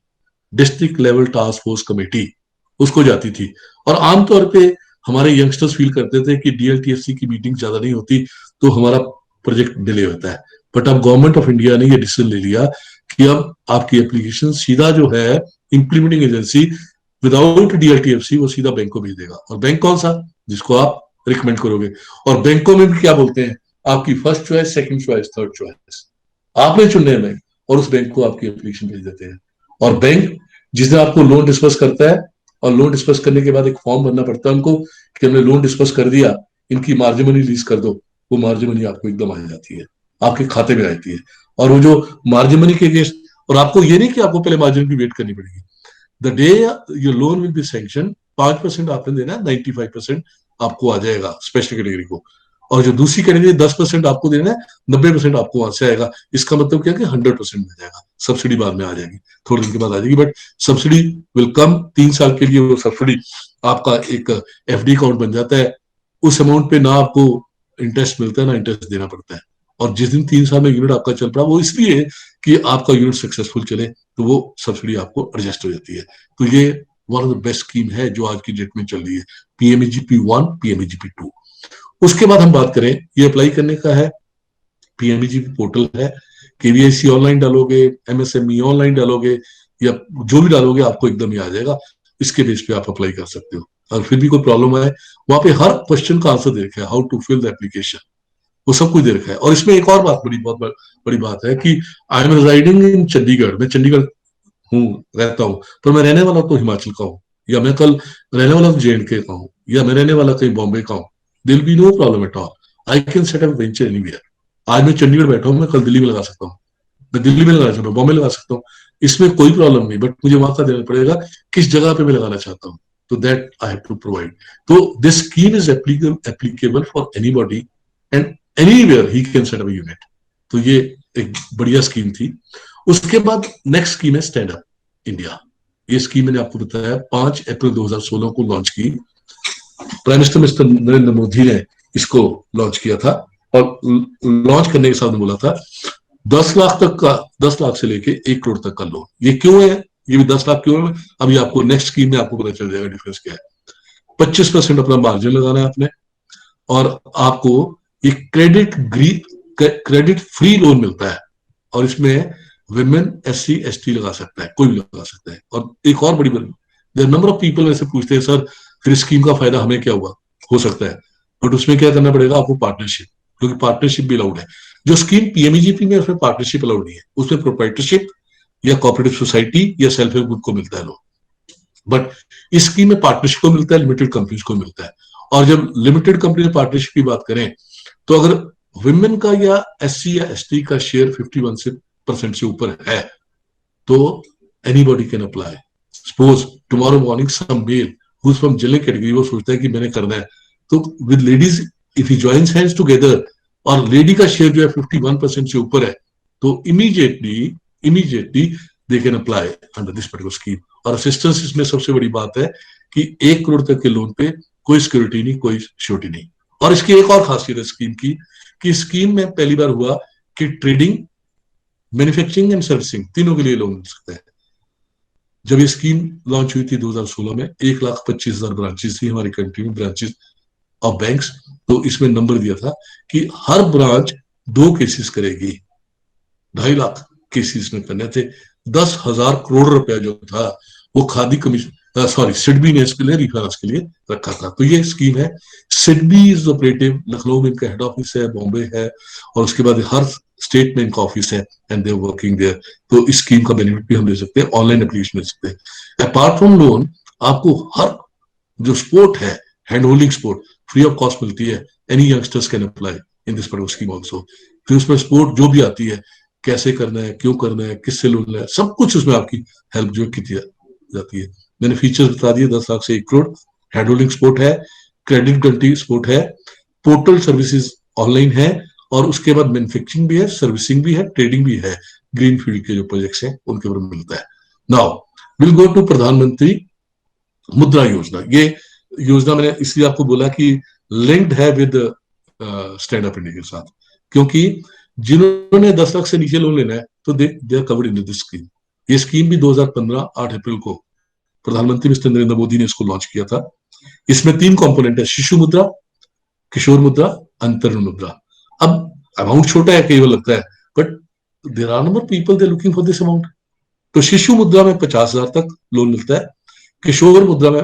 district level task force committee, उसको जाती थी। और आमतौर पे हमारे यंगस्टर्स फील करते थे कि डीएलटीएफसी की मीटिंग ज्यादा नहीं होती तो हमारा प्रोजेक्ट डिले होता है। बट अब गवर्नमेंट ऑफ इंडिया ने ये डिसीजन ले लिया कि अब आपकी एप्लीकेशन सीधा जो है इंप्लीमेंटिंग एजेंसी विदाउट डीएलटीएफसी वो सीधा बैंक को भेज देगा। और बैंक कौन सा? जिसको आप रिकमेंड करोगे। और बैंकों में भी क्या बोलते हैं, आपकी first choice, second choice, third choice, आपने चुनने हैं बैंक, और उस बैंक को आपकी एप्लीकेशन भेज देते हैं। और बैंक जिस दिन आपको लोन डिस्पर्स करता है, और लोन डिस्पर्स करने के बाद एक फॉर्म भरना पड़ता है उनको कि हमने लोन डिस्पर्स कर दिया, इनकी मार्जिन मनी रिलीज कर दो, वो मार्जिन मनी आपको एकदम आ जाती है, आपके खाते में आती है। और वो जो मार्जिन मनी के अगेंस्ट, और आपको ये नहीं कि आपको पहले मार्जिन की वेट करनी पड़ेगी। The day your loan will be sanction, 5% आपने देना है, 95% आपको आ जाएगा स्पेशल कैटेगरी को। और जो दूसरी कैटेगरी 10% आपको देना है, 90% आपको वहां से आएगा। इसका मतलब क्या कि 100% मिल जाएगा। सब्सिडी बाद में आ जाएगी, थोड़े दिन के बाद आ जाएगी, बट सब्सिडी विल कम। 3 साल के लिए वो सब्सिडी आपका एक एफडी अकाउंट बन जाता है। उस अमाउंट पे ना आपको इंटरेस्ट मिलता है ना इंटरेस्ट देना पड़ता है। और जिस दिन 3 साल में यूनिट आपका चल रहा है वो इसलिए है कि आपका यूनिट सक्सेसफुल चले, तो वो सब्सिडी आपको एडजस्ट हो जाती है। तो ये one of the best scheme है जो आज की डेट में चल रही है, PMEGP1, PMEGP2। उसके बाद हम बात करें, ये अप्लाई करने का है, PMEGP पोर्टल है, KVIC ऑनलाइन डालोगे, MSME ऑनलाइन डालोगे, या जो भी डालोगे आपको एकदम ही आ जाएगा। इसके बेस पे आप अप्लाई कर सकते हो। और फिर भी कोई प्रॉब्लम आए, वहां पे हर क्वेश्चन का आंसर दे रखा है, how to fill the application, वो सब कुछ दे रखा है। और इसमें एक और बात बहुत बड़ी बात है कि आई एम रेजिडिंग इन चंडीगढ़, मैं चंडीगढ़ हूँ, रहता हूँ, पर मैं रहने वाला तो हिमाचल का हूँ, या मैं कल रहने वाला JNK का हूँ, या मैं रहने वाला कहीं बॉम्बे का हूँ। There'll be no problem at all, I can set up venture anywhere. आज मैं चंडीगढ़ बैठा हूँ, मैं कल दिल्ली में लगा सकता हूँ, मैं दिल्ली में लगा सकता हूँ, बॉम्बे लगा सकता हूँ। इसमें कोई प्रॉब्लम नहीं, बट मुझे वहां का देना पड़ेगा किस जगह पे मैं लगाना चाहता हूँ, तो that I have to provide. तो this scheme is applicable for anybody and anywhere he can set up unit. तो ये एक बढ़िया स्कीम थी। उसके बाद नेक्स्ट स्कीम है स्टैंड अप इंडिया। ये स्कीम मैंने आपको बताया 5 अप्रैल 2016 को लॉन्च की। Prime minister mister Narendra Modi ने इसको लॉन्च किया था, और लॉन्च करने के साथ बोला था 10 लाख तक का, 10 लाख से लेके 1 करोड़ तक का लोन। ये क्यों है, ये भी 10 लाख क्यों है, अभी आपको नेक्स्ट स्कीम में आपको पता चल जाएगा डिफरेंस क्या है। 25% अपना मार्जिन लगाना है आपने, और आपको ये क्रेडिट फ्री लोन मिलता है। और इसमें विमेन, SC ST लगा सकता है, कोई भी लगा सकता है। और एक और बड़ी देयर नंबर ऑफ पीपल ऐसे पूछते हैं, सर फिर स्कीम का फायदा हमें क्या हुआ, हो सकता है, बट उसमें क्या करना पड़ेगा आपको, पार्टनरशिप, क्योंकि पार्टनरशिप भी अलाउड है। जो स्कीम PMEGP में, उसमें पार्टनरशिप अलाउड नहीं है, उसमें प्रोप्राइटरशिप या कोऑपरेटिव सोसाइटी या सेल्फ हेल्प ग्रुप को मिलता है लोन। बट इस स्कीम में पार्टनरशिप को मिलता है, लिमिटेड कंपनीज को मिलता है। और जब लिमिटेड कंपनी में पार्टनरशिप की बात करें, तो अगर विमेन का या SC या ST का शेयर 51% से ऊपर है, तो anybody can apply. Suppose tomorrow morning some male who is from general category, वो सोचता है कि मैंने करना है, तो with ladies if he joins hands together, और लेडी का शेयर जो है 51% से ऊपर है, तो immediately they can apply under this particular scheme. और असिस्टेंस इसमें सबसे बड़ी बात है कि 1 करोड़ तक के लोन पे कोई सिक्योरिटी नहीं, कोई श्योरिटी नहीं। और इसकी एक और खासियत है स्कीम की, कि स्कीम में पहली बार हुआ कि ट्रेडिंग, मैन्युफैक्चरिंग एंड सर्विसिंग तीनों के लिए लोन मिल सकता है। जब ये स्कीम लॉन्च हुई थी 2016 में, 1,25,000 ब्रांचेस थी हमारी कंट्री में, ब्रांचेस ऑफ बैंक्स। तो इसमें नंबर दिया था कि हर ब्रांच 2 केसेस करेगी, 2.5 लाख केसेस में करने थे। 10,000 करोड़ रुपया जो था वो खादी कमीशन, सॉरी, सिडबी ने इसके लिए, रिफाइनेंस के लिए रखा था। तो ये स्कीम है। सिडबी इज ऑपरेटिव, लखनऊ में इनका हेड ऑफिस है, बॉम्बे है, और उसके बाद हर स्टेट में इनका ऑफिस है, एंड दे वर्किंग देयर। तो इस स्कीम का बेनिफिट भी हम ले सकते हैं, ऑनलाइन एप्लीकेशन ले सकते हैं। अपार्ट फ्रॉम लोन, आपको हर जो स्पोर्ट है, hand holding sport, free of cost मिलती है। Any youngsters can apply in this particular scheme also. फिर उसमें स्पोर्ट जो भी आती है, कैसे करना है, क्यों करना है, किससे लोन लेना है, सब कुछ उसमें आपकी हेल्प जो की जाती है। मैंने फीचर्स बता दिए, 10 लाख से 1 करोड़, हैंड होल्डिंग स्पोर्ट है, क्रेडिट गारंटी स्पोर्ट है, पोर्टल सर्विसेज ऑनलाइन है, और उसके बाद मैन्युफैक्चरिंग भी है, सर्विसिंग भी है, ट्रेडिंग भी है। ग्रीन फील्ड के जो प्रोजेक्ट्स हैं उनके ऊपर मिलता है। नाउ विल गो टू प्रधानमंत्री मुद्रा योजना। ये योजना मैंने इसलिए आपको बोला कि लिंक्ड है विद स्टैंड अप इंडिया के साथ, क्योंकि जिन्होंने 10 लाख से नीचे लोन लेना है, तो they are covered in this scheme. ये स्कीम भी 2015 8 अप्रैल को प्रधानमंत्री मिस्टर नरेंद्र मोदी ने इसको लॉन्च किया था। इसमें 3 कंपोनेंट है, शिशु मुद्रा, किशोर मुद्रा, अंतरण मुद्रा। अब अमाउंट छोटा है, कई बार लगता है, but there are number people they looking for this amount. तो शिशु मुद्रा में 50,000 तक लोन मिलता है, किशोर मुद्रा में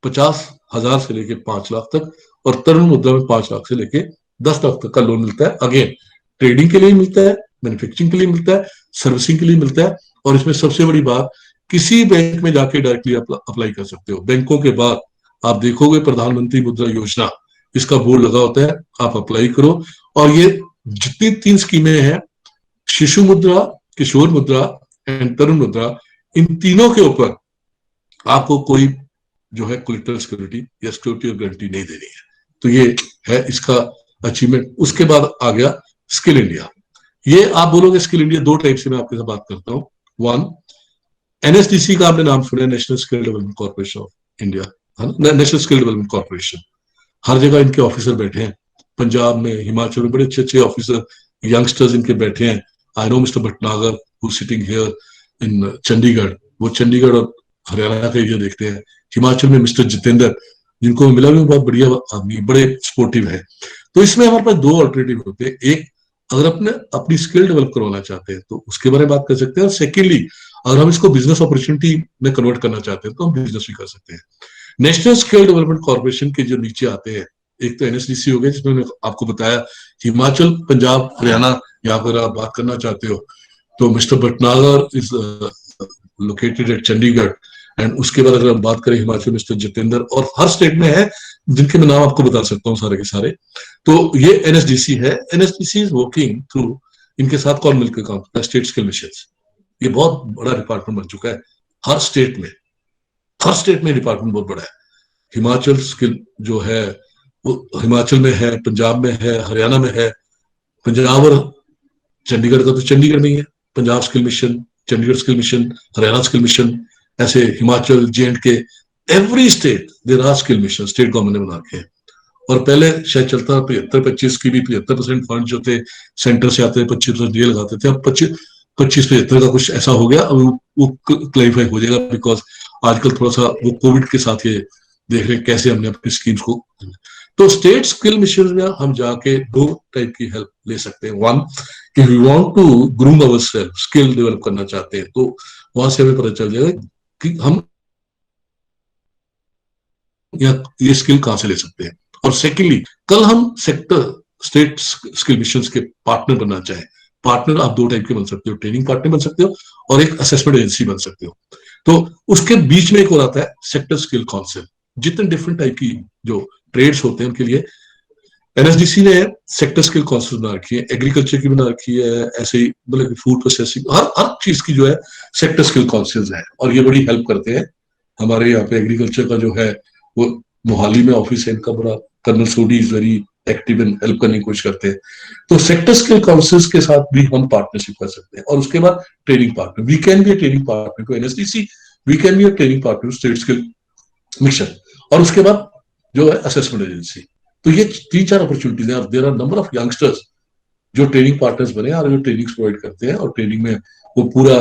50,000 से लेके 5 लाख तक, और तरुण मुद्रा में 5 लाख से लेके 10 लाख तक का लोन मिलता है। अगेन ट्रेडिंग के लिए मिलता है, मैन्युफैक्चरिंग के लिए मिलता है, सर्विसिंग के लिए मिलता है। और इसमें सबसे बड़ी बात, किसी बैंक में जाके डायरेक्टली अप्लाई कर सकते हो। बैंकों के बाद आप देखोगे प्रधानमंत्री मुद्रा योजना, इसका बोर्ड लगा होता है, आप अप्लाई करो। और ये जितनी 3 स्कीमें हैं, शिशु मुद्रा, किशोर मुद्रा एंड तरुण मुद्रा, इन तीनों के ऊपर आपको कोई जो है कोलेटरल सिक्योरिटी या सिक्योरिटी और गारंटी नहीं देनी है। तो ये है इसका अचीवमेंट। उसके बाद आ गया स्किल इंडिया। ये आप बोलोगे स्किल इंडिया दो टाइप से मैं आपके साथ बात करता हूँ। वन, एनएसडीसी का आपने नाम सुना है, national skill development corporation of India, है ना, नेशनल स्किल डेवलपमेंट कॉर्पोरेशन। हर जगह इनके ऑफिसर बैठे हैं, पंजाब में, हिमाचल में बड़े अच्छे अच्छे ऑफिसर, यंगस्टर्स इनके बैठे हैं। I know mister Bhatnagar who sitting here in Chandigarh, वो चंडीगढ़ और हरियाणा का एरिया देखते हैं। हिमाचल में मिस्टर जितेंद्र, जिनको मिला भी बहुत बढ़िया आदमी, बड़े सपोर्टिव है। तो इसमें हमारे पास दो अल्टरनेटिव होते हैं। एक, अगर अपने अपनी स्किल डेवलप करवाना चाहते हैं तो उसके बारे में बात कर सकते हैं, और सेकेंडली अगर हम इसको बिजनेस अपॉर्चुनिटी में कन्वर्ट करना चाहते हैं तो हम बिजनेस भी कर सकते हैं। नेशनल स्किल डेवलपमेंट कॉर्पोरेशन के जो नीचे आते हैं, एक तो एनएसडीसी हो गया जिसमें मैंने आपको बताया, हिमाचल, पंजाब, हरियाणा, यहाँ पर आप बात करना चाहते हो तो mister Bhatnagar is located at Chandigarh. And उसके बाद अगर हम बात करें हिमाचल, मिस्टर जितेंद्र, और हर स्टेट में है जिनके मैं नाम आपको बता सकता हूँ सारे के सारे। तो ये एनएसडीसी है। एनएसडीसी इज वर्किंग थ्रू, इनके साथ कौन मिलकर काम करता है, स्टेट स्किल मिशन। ये बहुत बड़ा डिपार्टमेंट बन चुका है हर स्टेट में। हर स्टेट में डिपार्टमेंट बहुत बड़ा है। हिमाचल स्किल जो है वो हिमाचल में है, पंजाब में है, हरियाणा में है। पंजाब और चंडीगढ़ का तो चंडीगढ़ में ही है Punjab skill mission, Chandigarh skill mission, Haryana skill mission, ऐसे Himachal, J and K, every state there are skill mission, state government ने बना रखे हैं। और पहले शायद चलता 75-25 की भी, 75% फंड जो थे सेंटर से आते थे, 25% ये लगाते थे। अब 25-75 का कुछ ऐसा हो गया। अब वो क्लैरिफाई हो जाएगा, बिकॉज आजकल थोड़ा सा वो कोविड के साथ ये देख रहे हैं कैसे हमने अपनी स्कीम्स को। तो स्टेट स्किल मिशन में हम जाके दो टाइप की हेल्प ले सकते हैं। वन, कि we want to groom ourself, skill develop करना चाहते हैं, तो वहां से हमें पता चल जाएगा कि हम या ये स्किल कहां से ले सकते हैं। और सेकेंडली, कल हम सेक्टर स्टेट स्किल मिशन के पार्टनर बनना चाहें, पार्टनर आप दो टाइप के बन सकते हो, ट्रेनिंग पार्टनर बन सकते हो और एक असेसमेंट एजेंसी बन सकते हो। तो उसके बीच में एक और आता है सेक्टर स्किल काउंसिल। जितने डिफरेंट टाइप की जो ट्रेड्स होते हैं उनके लिए एनएसडीसी ने सेक्टर स्किल काउंसिल बना रखी है, एग्रीकल्चर की बना रखी है, ऐसे ही मतलब फूड प्रोसेसिंग, हर हर चीज की जो है सेक्टर स्किल काउंसिल है। और ये बड़ी हेल्प करते हैं। हमारे यहाँ पे एग्रीकल्चर का जो है वो मोहाली में ऑफिस है इनका बड़ा, colonel Sodhi is very active in help करने की कोशिश करते हैं। तो सेक्टर स्किल काउंसिल्स के साथ भी हम पार्टनरशिप कर सकते हैं। और उसके बाद training partner, we can be a training partner to NSDC, we can be a training partner state skill mission. और उसके बाद जो है असेसमेंट एजेंसी। तो ये 3-4 अपॉर्चुनिटीज हैं। There are number of youngsters जो ट्रेनिंग पार्टनर्स बने और जो ट्रेनिंग्स प्रोवाइड करते हैं। और ट्रेनिंग में वो पूरा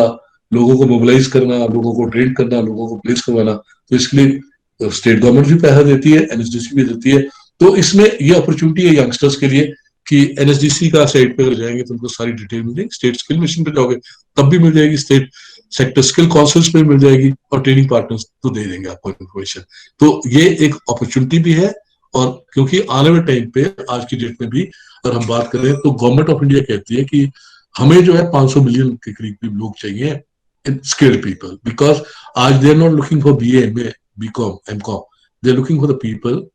लोगों को मोबिलाइज करना, लोगों को ट्रेन करना, लोगों को प्लेस करवाना, तो इसके लिए स्टेट गवर्नमेंट भी पैसा देती है, एनएसडीसी भी देती है। तो इसमें ये अपॉर्चुनिटी है यंगस्टर्स के लिए कि एनएसडीसी का साइट पे अगर जाएंगे तो उनको सारी डिटेल मिल जाएगी, स्टेट स्किल मिशन पे जाओगे तब भी मिल जाएगी, स्टेट सेक्टर स्किल काउंसिल्स पे मिल जाएगी, और ट्रेनिंग पार्टनर्स तो दे देंगे आपको इन्फॉर्मेशन। तो ये एक अपॉर्चुनिटी भी है। और क्योंकि आने वाले टाइम पे आज की डेट में भी अगर हम बात करें तो गवर्नमेंट ऑफ इंडिया कहती है कि हमें जो है 500 मिलियन के करीब लोग चाहिए स्किल्ड पीपल, बिकॉज आज they are not looking for BA, MA, BCom, MCom, they are looking for the people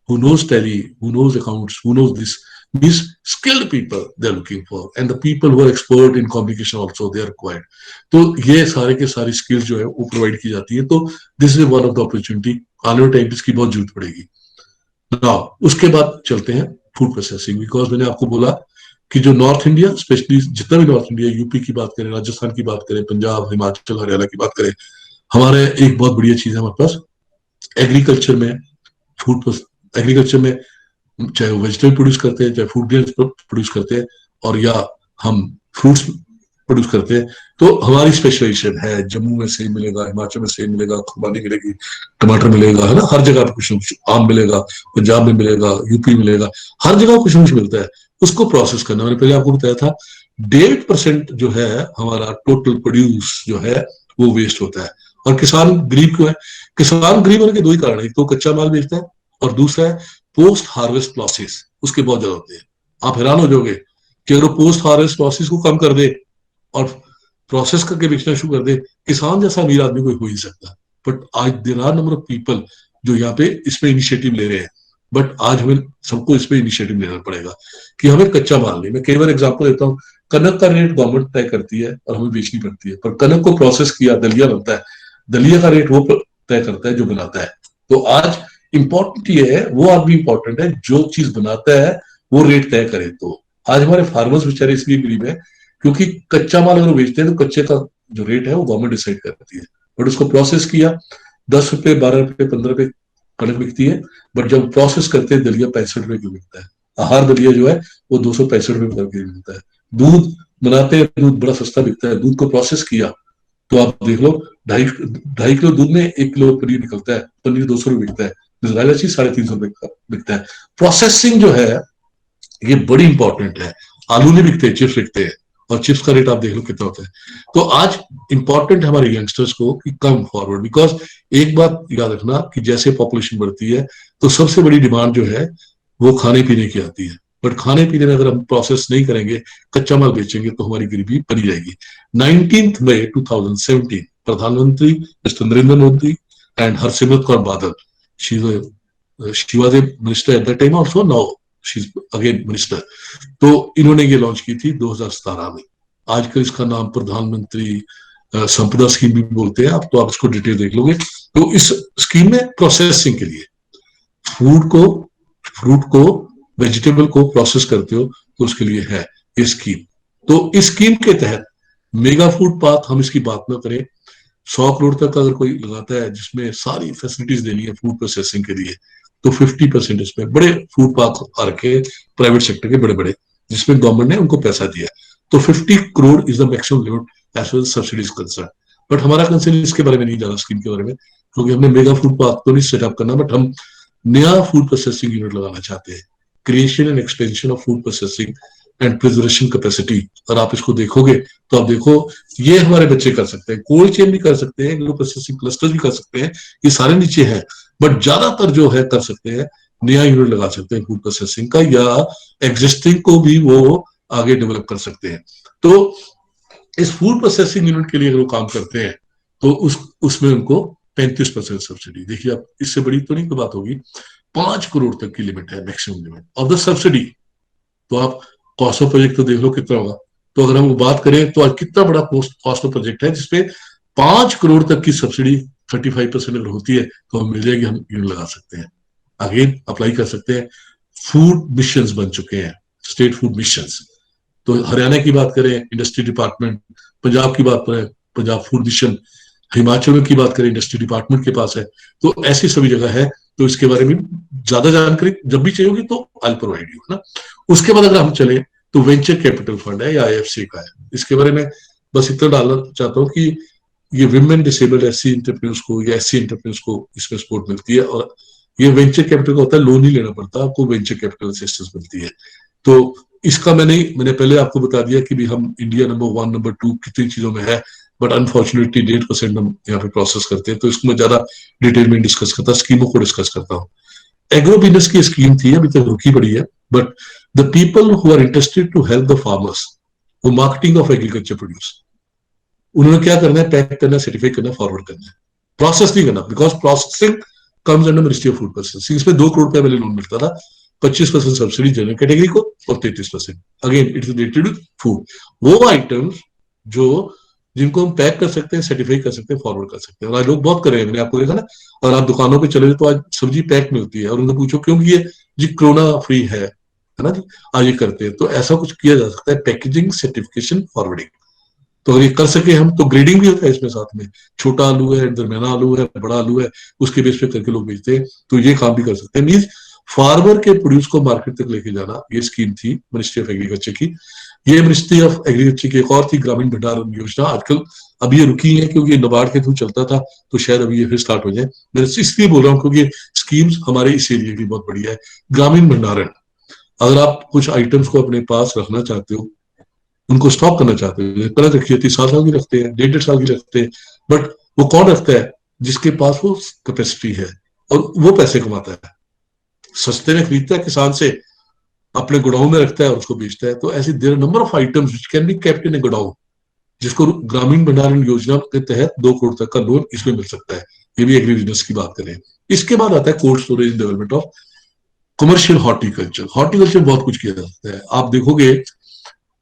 who knows tally, who knows accounts, who knows this. These skilled people they're looking for, and the people who are expert in communication also they are required. तो ये सारे के सारी skills जो है वो provide की जाती है। तो this is one of the opportunity. आने वाले टाइम इसकी बहुत जरूरत पड़ेगी। नाउ उसके बाद चलते हैं फूड प्रोसेसिंग, बिकॉज मैंने आपको बोला कि जो नॉर्थ इंडिया, स्पेशली जितना भी नॉर्थ इंडिया, यूपी की बात करें, राजस्थान की बात करें, पंजाब, हिमाचल, हरियाणा की बात करें, हमारे एक बहुत बढ़िया चीज है हमारे पास एग्रीकल्चर में। फूड एग्रीकल्चर में चाहे वो वेजिटेबल प्रोड्यूस करते हैं, चाहे फूड ग्रेन प्रोड्यूस करते हैं, और या हम फ्रूट्स प्रोड्यूस करते हैं, तो हमारी स्पेशलाइजेशन है। जम्मू में सेब मिलेगा, हिमाचल में सेब मिलेगा, खुबानी मिलेगी, टमाटर मिलेगा, है ना, हर जगह कुछ न कुछ, आम मिलेगा, पंजाब में मिलेगा, यूपी मिलेगा, हर जगह कुछ न कुछ मिलता है। उसको प्रोसेस करना, मैंने पहले आपको बताया था 1.5% जो है हमारा टोटल प्रोड्यूस जो है वो वेस्ट होता है। और किसान गरीब क्यों है? किसान गरीब होने के दो ही कारण है, एक तो कच्चा माल बेचता है और दूसरा है पोस्ट हार्वेस्ट लॉसेस, उसके बहुत ज्यादा होते हैं। आप हैरान हो जाओगे कि अगर पोस्ट हार्वेस्ट लॉसेस को कम कर दे और प्रोसेस करके बेचना शुरू कर दे, किसान जैसा अमीर आदमी कोई हो ही सकता। बट आज there are number of people जो यहाँ पे इसमें इनिशिएटिव ले रहे हैं। बट आज हमें सबको इसमें इनिशिएटिव लेना पड़ेगा कि हमें कच्चा माल नहीं। मैं कई बार एग्जाम्पल देता हूँ, कनक का रेट गवर्नमेंट तय करती है और हमें बेचनी पड़ती है, पर कनक को प्रोसेस किया दलिया बनता है, दलिया का रेट वो तय करता है जो बनाता है। तो आज इंपॉर्टेंट ये है, वो आदमी इंपॉर्टेंट है जो चीज बनाता है वो रेट तय करे। तो आज हमारे फार्मर्स बेचारे इसलिए गरीब है क्योंकि कच्चा माल अगर वो बेचते हैं तो कच्चे का जो रेट है वो गवर्नमेंट डिसाइड करती है, बट उसको प्रोसेस किया 10 रुपए, 12 रुपए, 15 रुपए कणक बिकती है, बट जब प्रोसेस करते हैं दलिया 65 रुपए की बिकता है। आहार दलिया जो है वो 265 रुपए करके मिलता है। दूध बनाते हैं, दूध बड़ा सस्ता बिकता है, दूध को प्रोसेस किया तो आप देख लो 2.5 2.5 किलो दूध में 1 किलो पनीर निकलता है, पनीर 200 रुपये बिकता है, इजराइल चीज 350 रुपए का बिकता है। प्रोसेसिंग जो है ये बड़ी इंपॉर्टेंट है। आलू नहीं बिकते, चिप्स बिकते हैं, और चिप्स का रेट आप देख लो कितना होता है। तो आज इंपॉर्टेंट है हमारे यंगस्टर्स को कि कम फॉरवर्ड, बिकॉज एक बात याद रखना कि जैसे पॉपुलेशन बढ़ती है तो सबसे बड़ी डिमांड जो है वो खाने पीने की आती है, बट खाने पीने में अगर हम प्रोसेस नहीं करेंगे, कच्चा माल बेचेंगे तो हमारी गरीबी बनी रहेगी। 19 मई 2017 प्रधानमंत्री mister Narendra Modi and Harsimrat Kaur Badal, she was a minister at the time also, now she is again minister, तो इन्होंने ये लॉन्च की थी 2017 में। आजकल इसका नाम प्रधानमंत्री संपदा स्कीम भी बोलते हैं आप, तो आप इसको डिटेल देख लोगे। तो इस स्कीम में प्रोसेसिंग के लिए फूड को, फ्रूट को, वेजिटेबल को प्रोसेस करते हो तो उसके लिए है ये स्कीम। तो इस स्कीम के तहत मेगा फूड पार्क, हम इसकी बात ना करें, 100 करोड़ तक अगर कोई लगाता है जिसमें सारी फैसिलिटीज देनी है फूड प्रोसेसिंग के लिए, तो 50% इसमें बड़े फूड पार्क आ रखे प्राइवेट सेक्टर के बड़े बड़े, जिसमें गवर्नमेंट ने उनको पैसा दिया। तो 50 crore is the maximum limit as well subsidies concern. But हमारा कंसर्न इसके बारे में नहीं जाना, स्कीम के बारे में, क्योंकि हमने मेगा फूड पार्क तो नहीं सेटअप करना, बट हम नया फूड प्रोसेसिंग यूनिट लगाना चाहते हैं, creation and expansion of food processing and preservation capacity. और आप इसको देखोगे तो आप देखो ये हमारे बच्चे कर सकते हैं, कोल्ड चेन भी कर सकते हैं, एग्रो प्रोसेसिंग क्लस्टर भी कर सकते हैं, ये सारे नीचे हैं, बट ज्यादातर जो है कर सकते हैं नया यूनिट लगा सकते हैं फूड प्रोसेसिंग का, या एग्जिस्टिंग को भी वो आगे डेवलप कर सकते हैं। तो इस फूड प्रोसेसिंग यूनिट के लिए अगर वो काम करते हैं तो उसमें उनको 35% सब्सिडी। देखिए आप, इससे बड़ी तो नहीं कोई बात होगी, 5 करोड़ तक की लिमिट है, maximum limit of the subsidy. तो आप कॉस्ट ऑफ प्रोजेक्ट तो देख लो कितना होगा। तो अगर हम बात करें तो आज कितना बड़ा कॉस्ट ऑफ प्रोजेक्ट है जिसपे 5 करोड़ तक की सब्सिडी 35% अगर होती है तो हम मिल जाएगी, हम यूनिट लगा सकते हैं, अगेन अप्लाई कर सकते हैं। फूड मिशन बन चुके हैं, स्टेट फूड मिशन। तो हरियाणा की बात करें इंडस्ट्री डिपार्टमेंट, पंजाब की बात करें पंजाब फूड मिशन, हिमाचल की बात करें इंडस्ट्री डिपार्टमेंट के पास है। तो ऐसी सभी जगह है। तो इसके बारे में ज्यादा जानकारी जब भी चाहिए होगी तो आई प्रोवाइड यू, है ना। उसके बाद अगर हम चले तो वेंचर कैपिटल फंड है या आईएफसी का है। इसके बारे में बस इतना डालना चाहता हूँ कि ये विमेन डिसेबल्ड एससी एंटरप्रेन्योर्स को या एससी एंटरप्रेन्योर्स को इसमें सपोर्ट मिलती है, और ये वेंचर कैपिटल का होता है, लोन ही लेना पड़ता है आपको, वेंचर कैपिटल असिस्टेंस मिलती है। तो इसका मैंने पहले आपको बता दिया कि भी हम इंडिया नंबर 1 नंबर 2 कितनी चीजों में है, बट अनफॉर्चुनेटली 1.5% हम यहाँ पे प्रोसेस करते हैं। तो इसको मैं ज्यादा डिटेल में डिस्कस करता, स्कीमों को डिस्कस करता हूँ। एग्रो बिजनेस की स्कीम थी, अभी तक रुकी पड़ी है, but the people who are interested to help the farmers, वो मार्केटिंग ऑफ एग्रीकल्चर प्रोड्यूस, उन्होंने क्या करना है, पैक करना, सर्टिफाई करना, फॉरवर्ड करना है, प्रोसेस नहीं करना, because processing comes under ministry of food processing. इसमें 2 करोड़ रुपया पहले लोन मिलता था, 25% सब्सिडी जनरल कैटेगरी को और 33%, again it is related with food. वो आइटम्स जो जिनको हम पैक कर सकते हैं, सर्टिफाई कर सकते हैं, फॉरवर्ड कर सकते हैं। और आज लोग बहुत कर रहे हैं, मैंने आपको देखा ना। और आप दुकानों पे चले तो आज सब्जी पैक मिलती है, और उनको पूछो क्योंकि ये जी कोरोना फ्री है ना जी, आज ये करते हैं। तो ऐसा कुछ किया जा सकता है, पैकेजिंग, सर्टिफिकेशन, फॉरवर्डिंग। तो अगर ये कर सके हम, तो ग्रेडिंग भी होता है इसमें साथ में, छोटा आलू है, दरमियाना आलू है, बड़ा आलू है, उसके बेस पे करके लोग बेचते हैं। तो ये काम भी कर सकते हैं। मीन्स फार्मर के प्रोड्यूस को मार्केट तक लेके जाना, ये स्कीम थी मिनिस्ट्री ऑफ एग्रीकल्चर की। ये मिनिस्ट्री ऑफ एग्रीकल्चर की एक और थी, ग्रामीण भंडारण योजना। आजकल अभी ये रुकी है क्योंकि नबार्ड के थ्रू चलता था, तो शायद अभी ये फिर स्टार्ट हो जाए। मैं इसलिए बोल रहा हूँ क्योंकि स्कीम्स हमारे इस एरिया की बहुत बढ़िया है। ग्रामीण भंडारण, अगर आप कुछ आइटम्स को अपने पास रखना चाहते हो, उनको स्टॉक करना चाहते हो, पहले रखिए 30 साल की रखते हैं, 1.5 साल की रखते हैं, बट वो कौन रखता है, जिसके पास वो कैपेसिटी है और वो पैसे कमाता है, सस्ते में खरीदता है किसान से, अपने गोडाउन में रखता है और उसको बेचता है। तो ऐसे there number of items which can be kept in a godown, जिसको ग्रामीण भंडारण योजना के तहत 2 करोड़ तक का लोन इसमें मिल सकता है। ये भी एग्री बिजनेस की बात करें। इसके बाद आता है cold storage development of commercial horticulture. Horticulture बहुत कुछ किया जा सकता है। आप देखोगे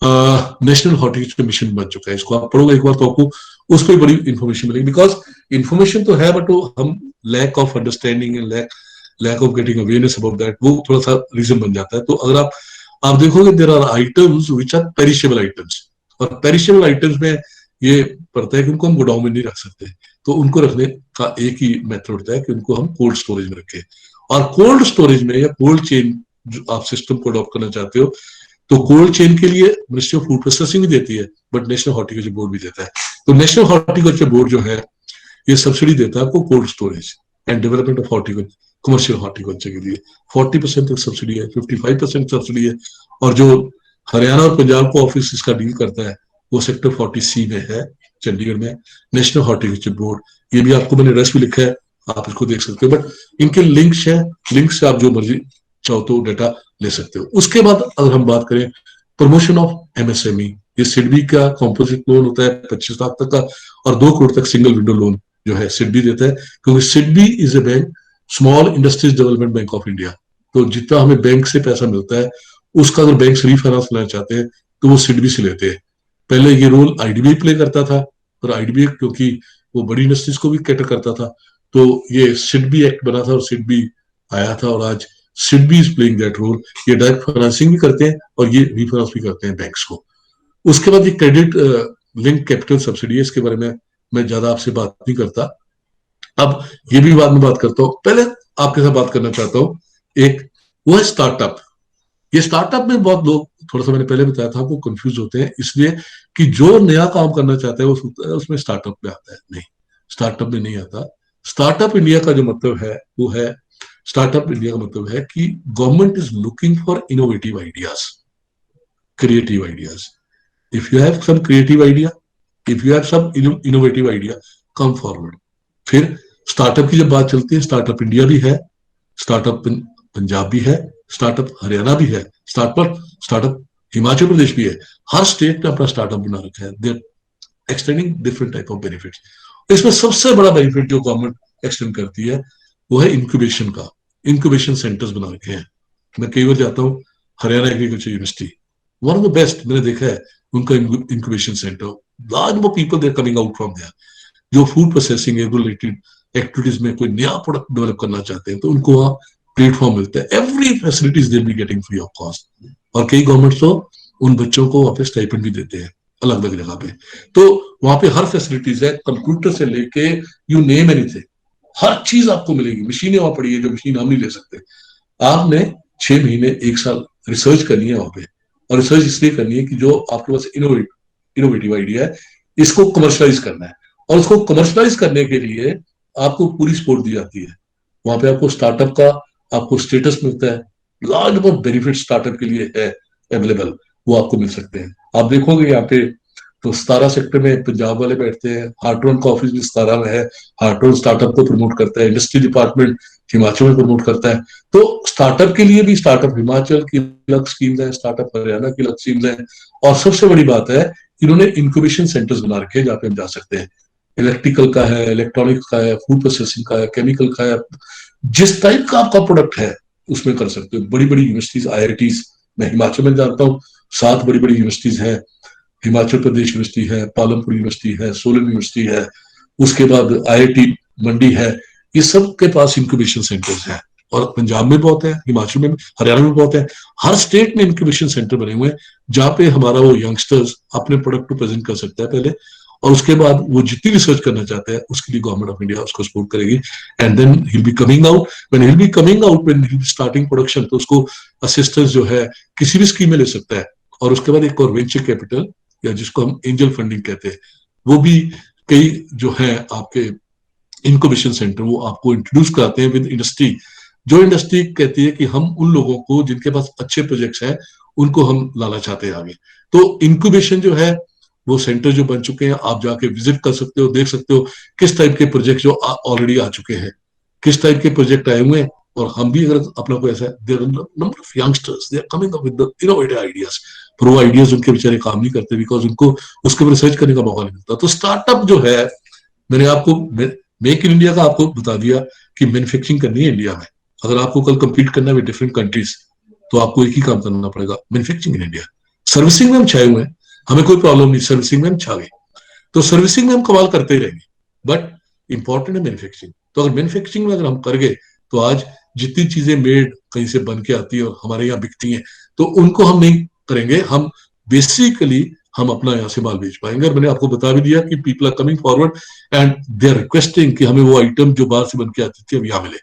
नेशनल हॉर्टिकल्चर मिशन बन चुका है, इसको आप पढ़ोगे एक बार तो आपको उस पर बड़ी इंफॉर्मेशन मिलेगी। बिकॉज इंफॉर्मेशन तो है, बट वो हम lack of understanding and lack of getting awareness about that, वो थोड़ा सा रीजन बन जाता है। तो अगर आप देखोगे there are items which are perishable items, और पेरिशेबल आइटम्स में ये पड़ता है कि उनको हम गोडाउन में नहीं रख सकते, तो उनको रखने का एक ही मेथड होता है कि उनको हम कोल्ड स्टोरेज में रखें। और कोल्ड स्टोरेज में या कोल्ड चेन जो आप सिस्टम को अडॉप्ट करना चाहते हो, तो कोल्ड चेन के लिए मिनिस्ट्री ऑफ फूड प्रोसेसिंग भी देती है, बट नेशनल हॉर्टिकल्चर बोर्ड भी देता है। तो नेशनल हॉर्टिकल्चर बोर्ड जो है ये सब्सिडी देता है आपको cold storage and development of horticulture, commercial horticulture के लिए 40% तक सब्सिडी है, 55% सब्सिडी है। और जो हरियाणा और पंजाब को ऑफिस इसका डील करता है वो सेक्टर 40C में है, चंडीगढ़ में, नेशनल हॉर्टिकल्चर बोर्ड। ये भी आपको मैंने रेस्ट भी लिखा है, आप इसको देख सकते हो, बट इनके लिंक्स है, लिंक से आप जो मर्जी चाहो तो डेटा ले सकते हो। उसके बाद अगर हम बात करें प्रमोशन ऑफ एमएसएमई, ये सिडबी का कॉम्पोजिट लोन होता है 25 लाख तक का, और 2 करोड़ तक सिंगल विंडो लोन जो है सिडबी देता है, क्योंकि SIDBI is a bank, small industries development bank of India. तो जितना हमें बैंक से पैसा मिलता है उसका अगर बैंक रीफाइनेंस लेना चाहते हैं तो वो सिडबी से लेते हैं। पहले ये रोल आईडीबीआई प्ले करता था, और आईडीबीआई क्योंकि वो बड़ी इंडस्ट्रीज को भी कैटर करता था, तो ये सिडबी एक्ट बना था और सिडबी आया था, और आज SIDBI is playing that role. ये डायरेक्ट फाइनेंसिंग भी करते हैं और ये रीफाइनेंस भी करते हैं बैंक्स को। उसके बाद ये क्रेडिट लिंक कैपिटल सब्सिडी है, इसके बारे में मैं ज्यादा आपसे बात नहीं करता, अब ये भी बाद में बात करता हूँ। पहले आपके साथ बात करना चाहता हूँ एक, वो है स्टार्टअप। ये स्टार्टअप में बहुत लोग, थोड़ा सा मैंने पहले बताया था, वो कंफ्यूज होते हैं, इसलिए कि जो नया काम करना चाहता है वो सोचता है उसमें स्टार्टअप में आता है। नहीं, स्टार्टअप में नहीं आता। स्टार्टअप इंडिया का जो मतलब है वो है, स्टार्टअप इंडिया का मतलब है कि government is looking for innovative ideas, creative ideas. If you have some creative idea, if you have some innovative idea, come forward. फिर स्टार्टअप की जब बात चलती है, स्टार्टअप इंडिया भी है, स्टार्टअप पंजाब भी है, स्टार्टअप हरियाणा भी है, स्टार्टअप हिमाचल प्रदेश भी है। हर स्टेट ने अपना स्टार्टअप बना रखा है, they extending different type of benefits. इसमें सबसे बड़ा बेनिफिट जो गवर्नमेंट एक्सटेंड करती है वो है इंक्यूबेशन का। इंक्यूबेशन सेंटर्स बना रखे हैं। मैं कई बार जाता हूँ, Haryana agriculture university one of the best मैंने देखा है उनका incubation centre. Large number people they are coming out from there, जो फूड प्रोसेसिंग रिलेटेड एक्टिविटीज में कोई नया प्रोडक्ट डेवलप करना चाहते हैं तो उनको वहाँ प्लेटफॉर्म मिलता है। Every facilities they be getting free of cost, और कई गवर्नमेंट तो उन बच्चों को वहाँ पे स्टाइपेंड भी देते हैं अलग अलग जगह पे। तो वहाँ पे हर फैसिलिटीज है, कंप्यूटर से लेके यू नेम एनीथिंग, हर चीज आपको मिलेगी। मशीनें वहाँ पड़ी है जो मशीन हम नहीं ले सकते। आपने 6 महीने 1 साल रिसर्च करनी है वहाँ पे, और रिसर्च इसलिए करनी है कि जो आपके पास इनोवेटिव आइडिया है इसको कमर्शलाइज करना है, और उसको कमर्शलाइज करने के लिए आपको पूरी सपोर्ट दी जाती है। वहां पे आपको स्टार्टअप का आपको स्टेटस मिलता है, लार्ज नंबर बेनिफिट स्टार्टअप के लिए है अवेलेबल, वो आपको मिल सकते हैं। आप देखोगे यहाँ पे तो 17 सेक्टर में पंजाब वाले बैठते हैं, हार्टरन का ऑफिस भी 17 में है, हार्टरन स्टार्टअप को प्रमोट करता है, इंडस्ट्री डिपार्टमेंट हिमाचल में प्रमोट करता है। तो स्टार्टअप के लिए भी स्टार्टअप हिमाचल की अलग स्कीम्स है, स्टार्टअप हरियाणा की अलग स्कीम्स है, और सबसे बड़ी बात है इन्होंने इंक्यूबेशन सेंटर्स बना रखे हैं जहाँ पे हम जा सकते हैं। इलेक्ट्रिकल का है, इलेक्ट्रॉनिक्स का है, फूड प्रोसेसिंग का है, केमिकल का है, जिस टाइप का आपका प्रोडक्ट है उसमें कर सकते हो। बड़ी बड़ी यूनिवर्सिटीज, आईआईटीज, मैं हिमाचल में जानता हूँ 7 बड़ी बड़ी यूनिवर्सिटीज हैं। हिमाचल प्रदेश यूनिवर्सिटी है, पालमपुर यूनिवर्सिटी है, सोलन यूनिवर्सिटी है, उसके बाद आईआईटी मंडी है। ये सब के पास इंक्यूबेशन सेंटर्स हैं, और पंजाब में बहुत है, हिमाचल में, हरियाणा में बहुत है। हर स्टेट में इंक्यूबेशन सेंटर बने हुए हैं जहाँ पे हमारा वो यंगस्टर्स अपने प्रोडक्ट को प्रेजेंट कर सकता है पहले, और उसके बाद वो जितनी रिसर्च करना चाहता है उसके लिए गवर्नमेंट ऑफ इंडिया उसको सपोर्ट करेगी। And then he be coming out, when he be coming out, when he starting production, तो उसको असिस्टेंस जो है किसी भी स्कीम में ले सकता है। और उसके बाद एक और वेंचर कैपिटल, या जिसको हम एंजल फंडिंग कहते हैं, वो भी कई जो है आपके इंक्यूबेशन सेंटर वो आपको इंट्रोड्यूस कराते हैं विद इंडस्ट्री। जो इंडस्ट्री कहती है कि हम उन लोगों को जिनके पास अच्छे प्रोजेक्ट्स हैं उनको हम लाना चाहते हैं आगे। तो इंक्यूबेशन जो है वो सेंटर जो बन चुके हैं, आप जाके विजिट कर सकते हो, देख सकते हो किस टाइप के प्रोजेक्ट जो ऑलरेडी आ चुके हैं, किस टाइप के प्रोजेक्ट आए हुए हैं। और हम भी अगर अपना कोई ऐसा, there are number of youngsters, they are coming up with the innovative ideas. पर वो आइडियाज उनके बेचारे काम नहीं करते बिकॉज उनको उसके ऊपर रिसर्च करने का मौका नहीं मिलता। तो स्टार्टअप जो है, मैंने आपको मेक इन इंडिया का आपको बता दिया कि मैन्युफैक्चरिंग करनी है इंडिया में। अगर आपको कल कम्पीट करना है विद डिफरेंट कंट्रीज तो आपको एक ही काम करना पड़ेगा, मैन्युफैक्चरिंग इन इंडिया। सर्विसिंग में हम छाए हुए हैं, हमें कोई प्रॉब्लम नहीं, सर्विसिंग में हम छा गए, तो सर्विसिंग में हम कमाल करते ही रहेंगे, बट इंपॉर्टेंट है मैन्युफैक्चरिंग। तो अगर मैन्युफैक्चरिंग में अगर हम कर गए तो आज जितनी चीजें मेड कहीं से बन के आती है और हमारे यहाँ बिकती हैं, तो उनको हम नहीं करेंगे, हम बेसिकली हम अपना यहाँ से माल बेच पाएंगे। और मैंने आपको बता भी दिया कि people are coming forward and they are requesting कि हमें वो आइटम जो बाहर से बन के आती थी अब यहाँ मिले।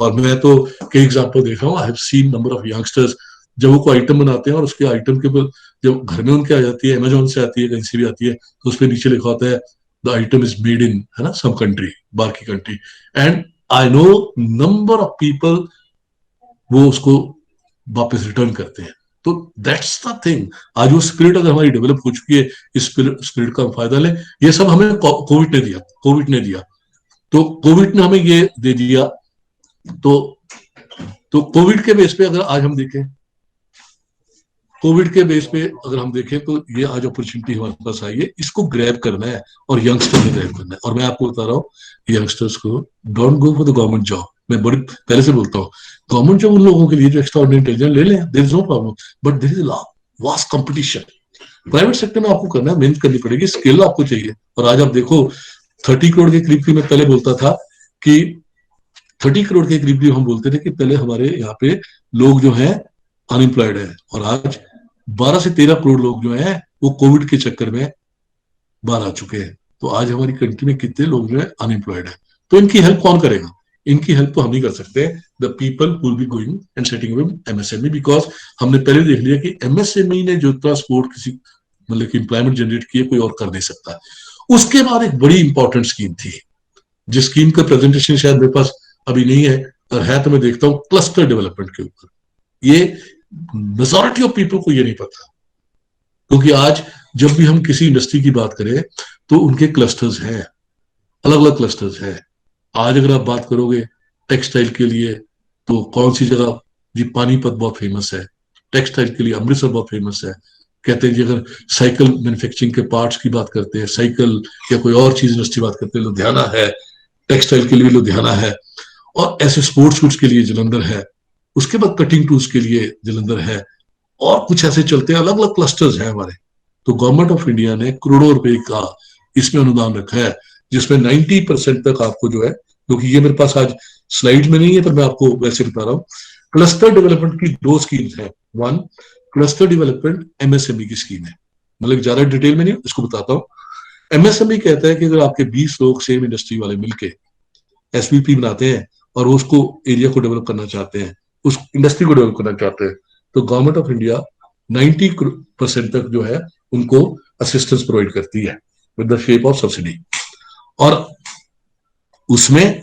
और मैं तो कई एग्जाम्पल देख रहा हूँ, I have seen number of youngsters जब वो कोई आइटम बनाते हैं और उसके आइटम के ऊपर जब घर में उनके आ जाती है, अमेजोन से आती है, कहीं से भी आती है, तो उस पर नीचे लिखा होता है the item is made in, है ना, सम कंट्री, बाहर की country. And I know number of people वो उसको वापस रिटर्न करते हैं। तो दैट्स द थिंग। आज वो स्पिरिट अगर हमारी डेवलप हो चुकी है, इस स्पिरिट का हम फायदा लें। ये सब हमें कोविड ने दिया, कोविड ने दिया। तो कोविड ने हमें ये दे दिया। तो कोविड के बेस पे अगर आज हम देखें, कोविड के बेस पे अगर हम देखें तो ये आज अपॉर्चुनिटी हमारे पास आई है, इसको ग्रैब करना है और यंगस्टर ने ग्रैब करना है। और मैं आपको बता रहा हूँ यंगस्टर्स को, don't go for the government job. मैं बड़ी पहले से बोलता हूँ, गवर्नमेंट जॉब उन लोगों के लिए जो एक्स्ट्रा ऑर्डिनरी इंटेलिजेंट ले लें, there is no problem, but there is vast competition. Private sector में आपको करना है, मेहनत करनी पड़ेगी, स्किल आपको चाहिए। और आज आप देखो 30 करोड़ के करीब की, मैं पहले बोलता था कि 30 करोड़ के करीब भी हम बोलते थे कि पहले हमारे यहाँ पे लोग जो हैं अनएम्प्लॉयड है, और आज 12 से 13 करोड़ लोग जो हैं वो कोविड के चक्कर में बाहर आ चुके हैं। तो आज हमारी कंट्री में कितने लोग जो है अनएम्प्लॉयड है। तो इनकी हेल्प कौन करेगा? इनकी हेल्प तो हम नहीं कर सकते। The people will be going and setting up MSME, because हमने पहले देख लिया कि एमएसएमई ने जो इतना सपोर्ट किसी मतलब कि एम्प्लॉयमेंट जनरेट किए कोई और कर नहीं सकता। उसके बाद एक बड़ी इंपॉर्टेंट स्कीम थी, जिस स्कीम का प्रेजेंटेशन शायद मेरे पास अभी नहीं है, और है तो मैं देखता हूँ क्लस्टर डेवलपमेंट के ऊपर। ये मेजॉरिटी ऑफ पीपल को ये नहीं पता, क्योंकि आज जब भी हम किसी इंडस्ट्री की बात करें तो उनके क्लस्टर्स हैं, अलग अलग क्लस्टर्स हैं। आज अगर आप बात करोगे टेक्सटाइल के लिए तो कौन सी जगह जी, पानीपत बहुत फेमस है टेक्सटाइल के लिए, अमृतसर बहुत फेमस है। कहते हैं जी अगर साइकिल मैन्युफैक्चरिंग के पार्ट्स की बात करते हैं, साइकिल या कोई और चीज इंडस्ट्री बात करते हैं, लुधियाना है। टेक्सटाइल के लिए लुधियाना है, और ऐसे स्पोर्ट्स शूज के लिए जलंधर है। उसके बाद कटिंग टूल्स के लिए जलंधर है, और कुछ ऐसे चलते हैं, अलग अलग क्लस्टर्स हैं हमारे। तो गवर्नमेंट ऑफ इंडिया ने करोड़ों रुपए का इसमें अनुदान रखा है, जिसमें 90% तक आपको जो है, क्योंकि ये मेरे पास आज स्लाइड में नहीं है पर मैं आपको वैसे बता रहा हूँ। क्लस्टर डेवलपमेंट की 2 स्कीम्स हैं। 1 क्लस्टर डेवलपमेंट एमएसएमई की स्कीम है, मतलब ज्यादा डिटेल में नहीं, इसको बताता हूँ। एमएसएमई कहता है कि अगर आपके 20 लोग सेम इंडस्ट्री वाले मिलके एसवीपी बनाते हैं और उसको एरिया को डेवलप करना चाहते हैं, उस इंडस्ट्री को डेवलप करना चाहते हैं, तो गवर्नमेंट ऑफ इंडिया 90% तक जो है उनको असिस्टेंस प्रोवाइड करती है with the shape of subsidy. और उसमें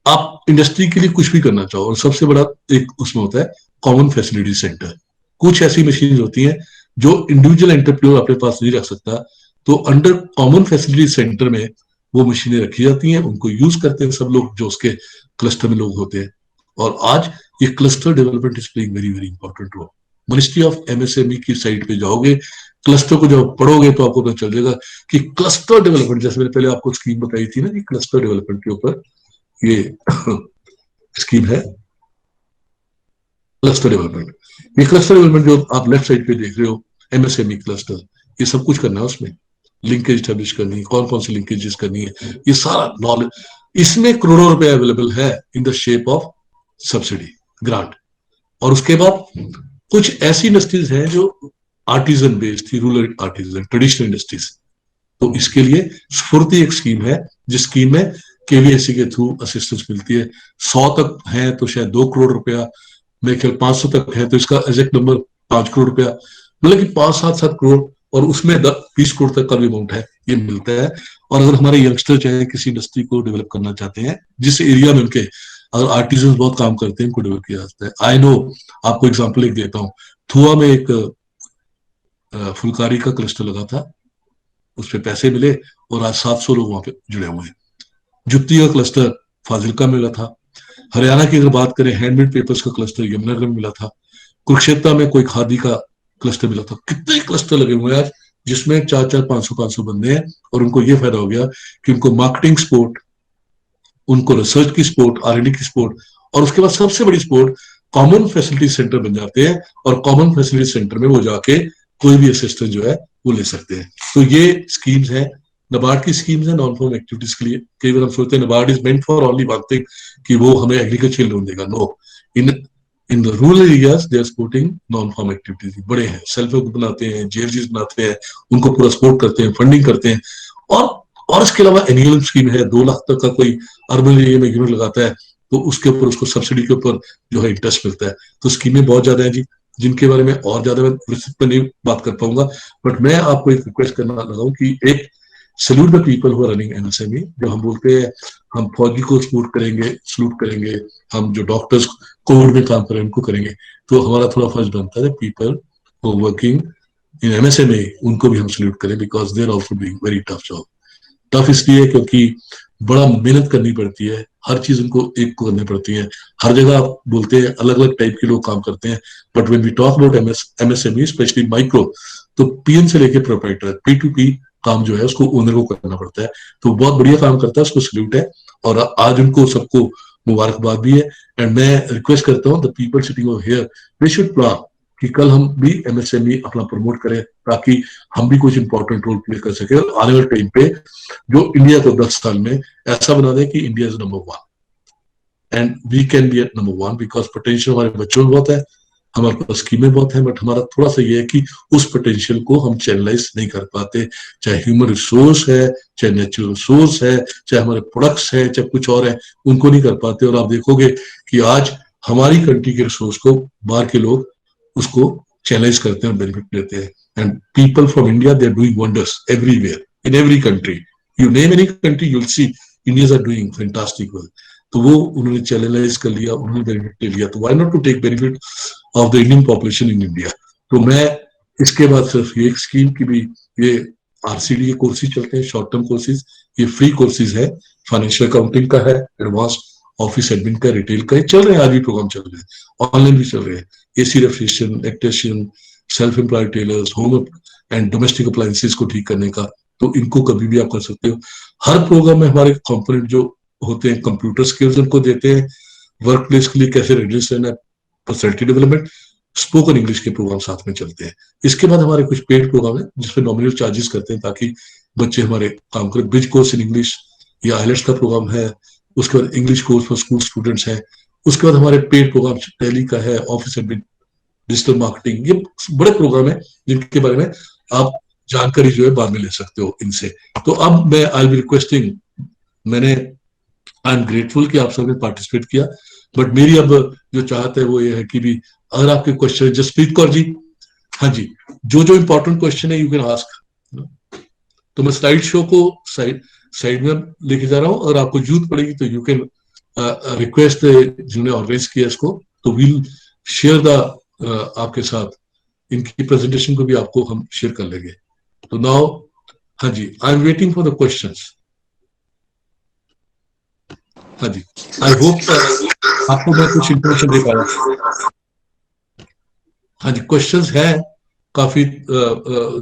आप इंडस्ट्री के लिए कुछ भी करना चाहो, और सबसे बड़ा एक उसमें होता है कॉमन फैसिलिटी सेंटर। कुछ ऐसी मशीन होती हैं जो इंडिविजुअल एंटरप्रेन्योर अपने पास नहीं रख सकता, तो अंडर कॉमन फैसिलिटी सेंटर में वो मशीनें रखी जाती हैं, उनको यूज करते हैं सब लोग जो उसके क्लस्टर में लोग होते हैं। और आज ये cluster development is playing very very important role. Ministry of MSME की साइट पे जाओगे, क्लस्टर को जब पढ़ोगे तो आपको पता चल जाएगा कि क्लस्टर डेवलपमेंट, जैसे मैंने पहले आपको स्कीम बताई थी ना कि क्लस्टर डेवलपमेंट के ऊपर ये स्कीम है क्लस्टर डेवलपमेंट। ये क्लस्टर डेवलपमेंट जो आप लेफ्ट साइड पे देख रहे हो, एमएसएमई क्लस्टर, ये सब कुछ करना है। उसमें लिंकेज स्टैब्लिश करनी है, कौन कौन सी लिंकेजेस करनी है, ये सारा नॉलेज। इसमें करोड़ों रुपए अवेलेबल है in the shape of subsidy grant. और उसके बाद कुछ ऐसी इंडस्ट्रीज हैं जो आर्टिजन बेस्ड थी, रूरल आर्टिजन, ट्रेडिशनल इंडस्ट्रीज। तो इसके लिए स्फूर्ति एक स्कीम है, जिस स्कीम में केवीएससी के थ्रू असिस्टेंस मिलती है। 100 तक है तो शायद 2 करोड़ रुपया, मेरे ख्याल 500 तक है तो इसका एग्जैक्ट नंबर 5 करोड़ रुपया, मतलब कि 5-7 करोड़, और उसमें 20 करोड़ तक का भी अमाउंट है, ये मिलता है। और अगर हमारे यंगस्टर चाहे किसी इंडस्ट्री को डेवलप करना चाहते हैं, जिस एरिया में उनके अगर आर्टिजन बहुत काम करते हैं, उनको डेवलप किया जाता है। आई नो, आपको एग्जांपल एक देता हूँ। थुआ में एक फुलकारी का क्लस्टर लगा था, उस पर पैसे मिले और आज 700 लोग वहां पे जुड़े हुए हैं। जुत्ती का क्लस्टर फाजिल्का में मिला था। हरियाणा की अगर बात करें, हैंडमेड पेपर्स का क्लस्टर यमुनानगर में मिला था। कुरुक्षेत्र में कोई खादी का क्लस्टर मिला था। कितने क्लस्टर लगे हुए हैं आज, जिसमें 4-4, 500 बंदे हैं, और उनको ये फायदा हो गया कि उनको मार्केटिंग सपोर्ट, उनको रिसर्च की सपोर्ट, R&D की सपोर्ट, और उसके बाद सबसे बड़ी सपोर्ट कॉमन फैसिलिटी सेंटर बन जाते हैं, और कॉमन फैसिलिटी सेंटर में वो जाके कोई भी असिस्टेंस जो है वो ले सकते हैं। तो ये स्कीम्स हैं नाबार्ड की स्कीम्स है नॉन फार्म एक्टिविटीज के लिए। कई बार हम सोचते हैं NABARD is meant for only one thing, कि वो हमें एग्रीकल्चर लोन देगा। No, in in the rural areas they are supporting non farm activities. बड़े हैं, सेल्फ हेल्प बनाते हैं, जेएलजीज बनाते हैं, उनको पूरा सपोर्ट करते हैं, फंडिंग करते हैं। और और इसके अलावा एनुअल स्कीम है, 2 लाख तक का कोई अर्बन एरिया में यूनिट लगाता है तो उसके ऊपर उसको सब्सिडी के ऊपर जो है इंटरेस्ट मिलता है। तो स्कीमें बहुत ज्यादा है जी, जिनके बारे में और ज्यादा मैं विस्तृत में नहीं बात कर पाऊंगा। बट मैं आपको एक रिक्वेस्ट करना लगा हूं कि एक salute the people who are running MSME. जो हम बोलते हैं हम फौजी को सपोर्ट करेंगे, सल्यूट करेंगे, हम जो डॉक्टर्स कोविड में काम कर रहे हैं उनको करेंगे, तो हमारा थोड़ा फर्ज बनता है people who working in MSME, उनको भी हम सल्यूट करें, because they are also doing very tough job. Tough इसलिए क्योंकि बड़ा मेहनत करनी पड़ती है, हर चीज उनको एक को करनी पड़ती है। हर जगह आप बोलते हैं अलग अलग टाइप के लोग काम करते हैं, but when we talk about MSME specially micro, तो पीएम से लेके प्रोप्राइटर पी टू पी काम जो है उसको ओनर को करना पड़ता है। तो बहुत बढ़िया काम करता है, उसको सल्यूट है। और आज उनको सबको मुबारकबाद भी है। एंड मैं रिक्वेस्ट करता हूँ the people sitting over here, they should plan कि कल हम भी एमएसएमई अपना प्रमोट करें, ताकि हम भी कुछ इंपॉर्टेंट रोल प्ले कर सके आने वाले टाइम पे, जो इंडिया को 10 साल में ऐसा बना दे कि India is number 1 and we can be at number 1, because potential हमारे बच्चों में बहुत है, हमारे पास स्कीमें बहुत हैं, बट हमारा थोड़ा सा ये है कि उस पोटेंशियल को हम चैनलाइज नहीं कर पाते। चाहे ह्यूमन रिसोर्स है, चाहे नेचुरल रिसोर्स है, चाहे हमारे प्रोडक्ट्स है, चाहे कुछ और है, उनको नहीं कर पाते। और आप देखोगे कि आज हमारी कंट्री के रिसोर्स को बाहर के लोग उसको चैलेंज करते हैं और बेनिफिट लेते हैं। And people from India they are doing wonders everywhere in every country. You name any country you will see Indians are doing fantastic work. तो वो उन्होंने चैलेंज कर लिया, उन्होंने बेनिफिट ले लिया, तो why not to take benefit of the Indian population in India. तो मैं इसके बाद सिर्फ ये एक स्कीम की भी, ये आरसीडी के कोर्सेज चलते हैं, शॉर्ट टर्म कोर्सेज, ये फ्री कोर्सेज है। फाइनेंशियल अकाउंटिंग का है, एडवांस ऑफिस एडमिन का, रिटेल का, चल रहे हैं, आज भी प्रोग्राम चल रहे हैं, ऑनलाइन भी चल रहे हैं। AC refrigeration, electrician, self employed tailors, home and domestic appliances को ठीक करने का, तो इनको कभी भी आप कर सकते हो। हर प्रोग्राम में हमारे कंपोनेंट जो होते हैं, कंप्यूटर स्किल्स उनको देते हैं, वर्क प्लेस के लिए कैसे रेडियस रहना है, पर्सनैलिटी डेवलपमेंट, स्पोकन इंग्लिश के प्रोग्राम साथ में चलते हैं। इसके बाद हमारे कुछ पेड प्रोग्राम है जिसपे नॉमिनल चार्जेस करते हैं ताकि बच्चे हमारे काम करें। ब्रिज कोर्स इन इंग्लिश या आइलेट्स का प्रोग्राम है, उसके बाद English course for school students है, उसके बाद हमारे पेड प्रोग्राम टैली का है, ऑफिस एडमिन, डिजिटल मार्केटिंग, ये बड़े प्रोग्राम है जिनके बारे में आप जानकारी जो है बाद में ले सकते हो इनसे। तो अब मैं I be requesting, I am grateful कि आप सबने पार्टिसिपेट किया, बट मेरी अब जो चाहत है वो ये है कि भी अगर आपके क्वेश्चन, जसप्रीत कौर जी, हाँ जी, जो जो इंपॉर्टेंट क्वेश्चन है यू कैन आस्क। तो मैं स्लाइड शो को साइड में लेके जा रहा हूँ, अगर आपको जरूरत पड़ेगी तो यू कैन रिक्वेस्ट जिन्होंने ऑर्गेनाइज किया इसको, तो वील शेयर द आपके साथ इनकी प्रेजेंटेशन को भी आपको हम शेयर कर लेंगे। तो नाउ, हाँ जी, I am waiting for the questions. हाँ जी, आई होप आपको मैं कुछ इंफॉर्मेशन दे पाया। हाँ जी, क्वेश्चंस है काफी।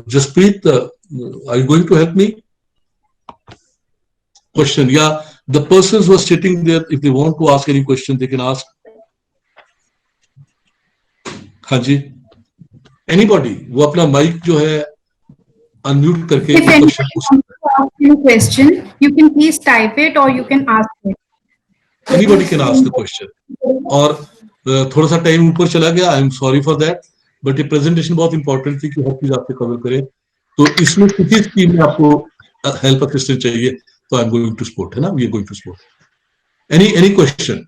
Jaspreet, are you going to help me? Question, yeah, the persons who are sitting there, if they want to ask any question, they can ask. हाँ जी, anybody, वो अपना माइक जो है अनम्यूट करके If anyone wants to ask you a question, you can please type it or you can ask it. anybody can ask the question. और थोड़ा सा time ऊपर चला गया, I am sorry for that, but ये presentation बहुत important थी कि हर चीज आपसे कवर करें। तो इसमें किसी स्कीम में आपको हेल्प असिस्टेंस चाहिए तो I am going to support, है ना, we are going to support. Any question?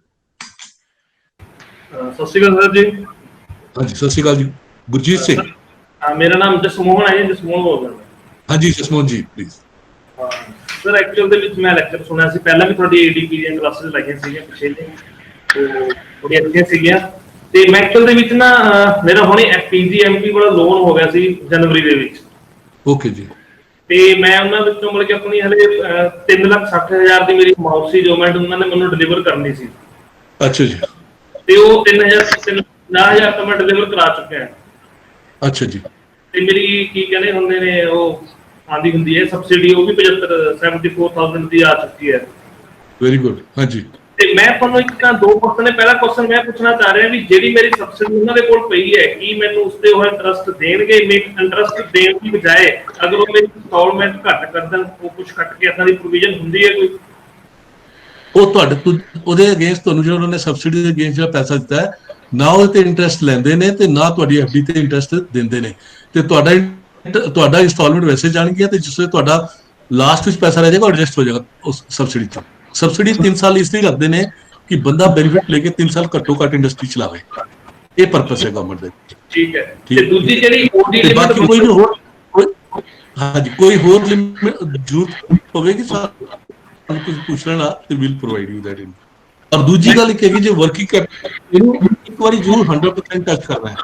सत श्री अकाल सर जी। हाँ जी, सत श्री अकाल जी। गुरजीत सिंह? मेरा नाम जसमोहन है जी, जसमोहन बोल रहा। हाँ जी, जसमोहन जी प्लीज। ਸਰ ਐਕਚੁਅਲੀ ਉਹਦੇ ਵਿੱਚ ਮੈਂ ਲੈਕਚਰ ਸੁਣਿਆ ਸੀ, ਪਹਿਲਾਂ ਵੀ ਤੁਹਾਡੀ ਏਡੀਪੀ ਦੀਆਂ ਕਲਾਸਿਸ ਲਾਈਆਂ ਸੀਗੀਆਂ ਪਿਛੇ ਜਿਹੇ, ਤੇ ਬੜੀਆਂ ਅੱਛੀਆਂ ਸੀਗੀਆਂ। ਤੇ ਮੈਂ ਐਕਚੁਅਲ ਦੇ ਵਿੱਚ ਨਾ ਮੇਰਾ ਹੁਣੇ ਪੀਜੀਐਮਪੀ ਵਾਲਾ ਲੋਨ ਹੋ ਗਿਆ ਸੀ ਜਨਵਰੀ ਦੇ ਵਿੱਚ। ਓਕੇ ਜੀ। ਤੇ ਮੈਂ ਉਹਨਾਂ ਵਿੱਚੋਂ ਮਿਲ ਕੇ ਆਪਣੀ ਹਲੇ 3,60,000 ਦੀ ਮੇਰੀ ਅਮਾਊਂਟ ਸੀ ਜੋ ਮੈਂ ਉਹਨਾਂ ਨੇ ਮੈਨੂੰ ਡਿਲੀਵਰ ਕਰਨੀ ਸੀ। ਅੱਛਾ ਜੀ। ਤੇ ਉਹ 3,50,000 ਤਾਂ ਮੈਂ ਡਿਲੀਵਰ ਕਰਾ ਚੁੱਕਿਆ। ਅੱਛਾ ਜੀ। ਤੇ ਮੇਰੀ ਕੀ ਕਹਿੰਦੇ ਹੁੰਦੇ ਨੇ ਉਹ ਆਂਦੀ ਹੁੰਦੀ ਹੈ ਸਬਸਿਡੀ, ਉਹ ਵੀ 74,000 ਦੀ ਆ ਚੁੱਕੀ ਹੈ। Very good. हाँ जी। ਤੇ ਮੈਂ ਤੁਹਾਨੂੰ ਇੱਕ ਤਾਂ ਦੋ ਕੁਐਸਚਨ ਨੇ, ਪਹਿਲਾ ਕੁਐਸਚਨ ਮੈਂ ਪੁੱਛਣਾ ਚਾਹ ਰਿਹਾ ਵੀ ਜਿਹੜੀ ਮੇਰੀ ਸਬਸਿਡੀ ਉਹਨਾਂ ਦੇ ਕੋਲ ਪਈ ਹੈ ਕੀ ਮੈਨੂੰ ਉਸ ਤੇ ਉਹ ਇੰਟਰਸਟ ਦੇਣਗੇ? ਮੇਕ ਇੰਟਰਸਟ ਦੇਣ ਦੀ ਬਜਾਏ ਅਗਰ ਉਹ ਮੇਰੀ ਇੰਸਟਾਲਮੈਂਟ ਘੱਟ ਕਰ ਦੇਣ, ਉਹ ਕੁਝ ਕੱਟ ਕੇ ਏਦਾਂ ਦੀ ਪ੍ਰੋਵੀਜ਼ਨ ਹੁੰਦੀ ਹੈ ਕੋਈ? ਉਹ ਤੁਹਾਡੇ ਤੋਂ ਉਹਦੇ ਅਗੇਂਸਟ ਤੁਹਾਨੂੰ ਜਿਹੜਾ ਉਹਨਾਂ ਨੇ ਸਬਸਿਡੀ ਦੇ ਅਗੇਂਸਟ ਜਿਹੜਾ ਪੈਸਾ ਦਿੱਤਾ ਹੈ, ਨਾ ਉਹਦੇ ਤੇ ਇੰਟਰਸਟ ਲੈਂਦੇ ਨੇ ਤੇ ਨਾ ਤੁਹਾਡੀ ਐਫਡੀ ਤੇ ਇੰਟਰਸਟ ਦਿੰਦੇ ਨੇ, ਤੇ ਤੁਹਾਡਾ ਇੰਸਟਾਲਮੈਂਟ ਵੈਸੇ ਜਾਣਗੀਆਂ, ਤੇ ਜਿਸ ਵੇਲੇ ਤੁਹਾਡਾ ਲਾਸਟ ਵਿੱਚ ਪੈਸਾ ਰਹਿ ਜਾਏਗਾ ਐਡਜਸਟ ਹੋ ਜਾਏਗਾ ਉਸ ਸਬਸਿਡੀ ਤੋਂ। ਸਬਸਿਡੀ 3 ਸਾਲ ਇਸ ਲਈ ਰੱਖਦੇ ਨੇ ਕਿ ਬੰਦਾ ਬੈਨੀਫਿਟ ਲੈ ਕੇ 3 ਸਾਲ ਘੱਟੋ ਘੱਟ ਇੰਡਸਟਰੀ ਚਲਾਵੇ, ਇਹ ਪਰਪਸ ਹੈ ਗਵਰਨਮੈਂਟ ਦੇ। ਠੀਕ ਹੈ। ਠੀਕ ਤੇ ਦੂਜੀ ਜਿਹੜੀ ਓਡੀ ਤੇ ਲਿਮਿਟ ਬਾਕੀ ਕੋਈ ਵੀ ਹੋਰ ਹਾਂਜੀ ਕੋਈ ਹੋਰ ਲਿਮਿਟ ਜ਼ਰੂਰਤ ਪਵੇਗੀ ਸਾਨੂੰ ਕੁਝ ਪੁੱਛ ਲੈਣਾ ਤੇ ਵਿਲ ਪ੍ਰੋਵਾਈਡ ਯੂ ਦੈਟ ਇਨ। ਔਰ ਦੂਜੀ ਗੱਲ ਇੱਕ ਹੈਗੀ ਜੇ ਵਰਕਿੰਗ ਕੈਪੀਟਲ ਇਹਨੂੰ ਇੱਕ ਵਾਰੀ ਜ਼ਰੂਰ 100% ਟੱਚ ਕਰਨਾ ਹੈ।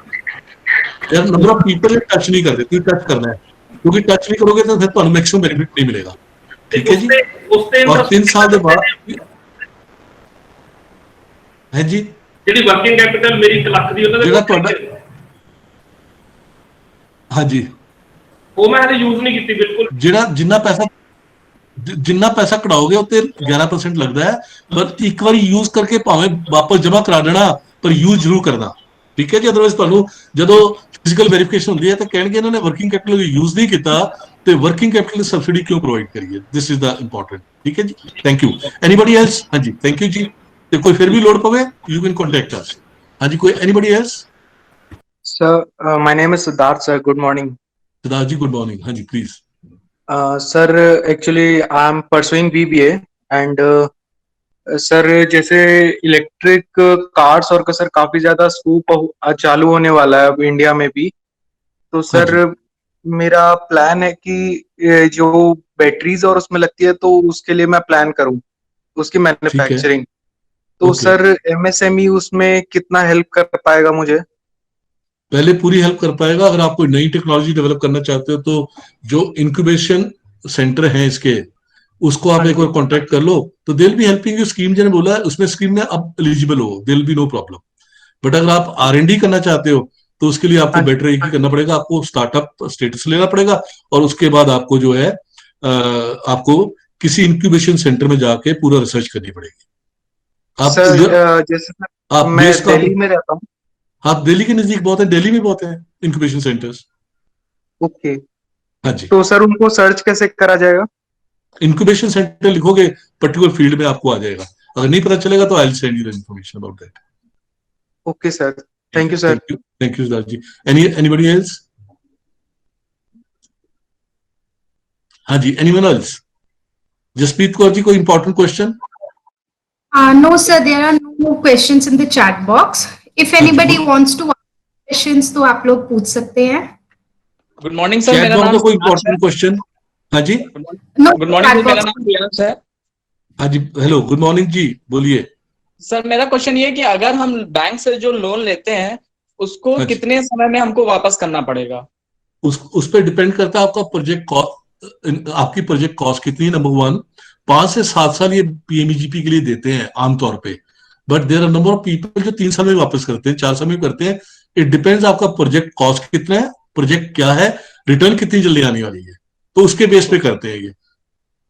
ਯਾਰ ਨੰਬਰ ਆਫ ਪੀਪਲ ਇਹ ਟੱਚ ਨਹੀਂ ਕਰਦੇ, ਤੁਸੀਂ ਟੱਚ ਕਰਨਾ ਹੈ, ਕਿਉਂਕਿ ਟੱਚ ਨਹੀਂ ਕਰੋਗੇ ਤਾਂ ਫਿਰ ਤੁਹਾਨੂੰ ਮੈਕਸਿਮਮ ਬੈਨੀਫਿਟ ਨਹੀਂ ਮਿਲੇਗਾ। ਠੀਕ ਹੈ ਜੀ। ਉਸ ਤੇ ਔਰ 3 ਸਾਲ ਦੇ ਬਾਅਦ ਹੈ ਜੀ ਜਿਹੜੀ ਵਰਕਿੰਗ ਕੈਪੀਟਲ ਮੇਰੀ 1 ਲੱਖ ਦੀ ਉਹਨਾਂ ਦੇ ਜਿਹੜਾ ਤੁਹਾਡਾ ਹਾਂਜੀ ਉਹ ਮੈਂ ਹਲੇ ਯੂਜ਼ ਨਹੀਂ ਕੀਤੀ ਬਿਲਕੁਲ। ਜਿਹੜਾ ਜਿੰਨਾ ਪੈਸਾ ਕਢਾਓਗੇ ਉਹ ਤੇ 11% ਲੱਗਦਾ ਹੈ, ਪਰ ਇੱਕ ਵਾਰੀ ਯੂਜ਼ ਕਰਕੇ ਭਾਵੇਂ ਵਾਪਸ ਜਮ੍ਹਾਂ ਕਰਾ ਦੇਣਾ, ਪਰ ਯੂਜ਼ ਜ਼ਰੂਰ ਕਰਨਾ। ਠੀਕ ਹੈ ਜੀ। ਅਦਰਵਾਈਜ਼ ਤੁਹਾਨੂੰ ਜਦੋਂ ਫਿਜ਼ੀਕਲ ਵੈਰੀਫਿਕੇਸ਼ਨ ਹੁੰਦੀ ਹੈ ਤਾਂ ਕਹਿਣਗੇ ਇਹਨਾਂ ਨੇ ਵਰਕਿੰਗ ਕੈਪੀਟਲ ਯੂਜ਼ ਨਹੀਂ ਕੀਤਾ ਤੇ ਵਰਕਿੰਗ ਕੈਪੀਟਲ ਦੀ ਸਬਸਿਡੀ ਕਿਉਂ ਪ੍ਰੋਵਾਈਡ ਕਰੀਏ। This is the important. ਠੀਕ ਹੈ ਜੀ। Thank you. Anybody else? ਹਾਂਜੀ ਥੈਂਕ ਯੂ ਜੀ। ਤੇ ਕੋਈ ਫਿਰ ਵੀ ਲੋੜ ਪਵੇ ਯੂ ਕੈਨ ਕੰਟੈਕਟ ਅਸ। ਹਾਂਜੀ ਕੋਈ anybody else? Sir, my name is Siddharth, sir. Good morning. Siddharth ji good morning. ਹਾਂਜੀ please. Sir, actually, I'm pursuing BBA and sir जैसे इलेक्ट्रिक कार्स और का सर काफी ज्यादा स्कूप चालू होने वाला है अब इंडिया में भी, तो सर मेरा प्लान है कि जो बैटरीज और उसमें लगती है तो उसके लिए मैं प्लान करूं उसकी मैन्युफैक्चरिंग। तो Okay. सर MSME उसमें कितना हेल्प कर पाएगा मुझे? पहले पूरी हेल्प कर पाएगा। अगर आप कोई नई टेक्नोलॉजी डेवलप करना चाहते हो तो जो इंक्यूबेशन सेंटर है इसके, उसको आप एक बार कॉन्टेक्ट कर लो तो they will be helping you. Scheme जो बोला है उसमें स्कीम में आप एलिजिबल हो, they will be no problem. But अगर आप R&D करना चाहते हो तो उसके लिए आपको बेटर एक ही करना पड़ेगा, आपको स्टार्टअप स्टेटस लेना पड़ेगा और उसके बाद आपको जो है आपको किसी इंक्यूबेशन सेंटर में जाके पूरा रिसर्च करनी पड़ेगी। आप सर जैसे आप मैं बेस का दिल्ली में रहता हूँ। आप दिल्ली के नजदीक बहुत है, दिल्ली में बहुत है इंक्यूबेशन सेंटर्स। ओके। हाँ जी। तो सर उनको सर्च कैसे करा जाएगा? इंक्यूबेशन सेंटर लिखोगे पर्टिकुलर फील्ड में आपको आ जाएगा। अगर नहीं पता चलेगा तो I will send you the information about that. Okay sir, thank you sir. Thank you Siddharth ji. Anybody else? हाँ जी एनीवन एल्स? जसप्रीत कौर जी कोई important question? No, sir, there are no questions in the chat box. If anybody wants to ask questions, तो आप लोग पूछ सकते हैं. Good morning sir, chat मेरा बॉक्स नाम में कोई इंपॉर्टेंट क्वेश्चन? हाँ जी No, गुड मॉर्निंग सर, मेरा नाम प्रियांश है। हाँ जी हेलो गुड मॉर्निंग जी बोलिए। सर मेरा क्वेश्चन ये है कि अगर हम बैंक से जो लोन लेते हैं उसको अच्छा। कितने समय में हमको वापस करना पड़ेगा? उस पर डिपेंड करता है आपका प्रोजेक्ट आपकी प्रोजेक्ट कॉस्ट कितनी है। नंबर 1, 5 से 7 साल ये पीएमईजीपी के लिए देते हैं आमतौर पे, but there are number of people जो 3 साल में वापस करते हैं, 4 साल में करते हैं। इट डिपेंड्स आपका प्रोजेक्ट कॉस्ट कितना है, प्रोजेक्ट क्या है, रिटर्न कितनी जल्दी आने वाली है, तो उसके बेस पे करते हैं ये।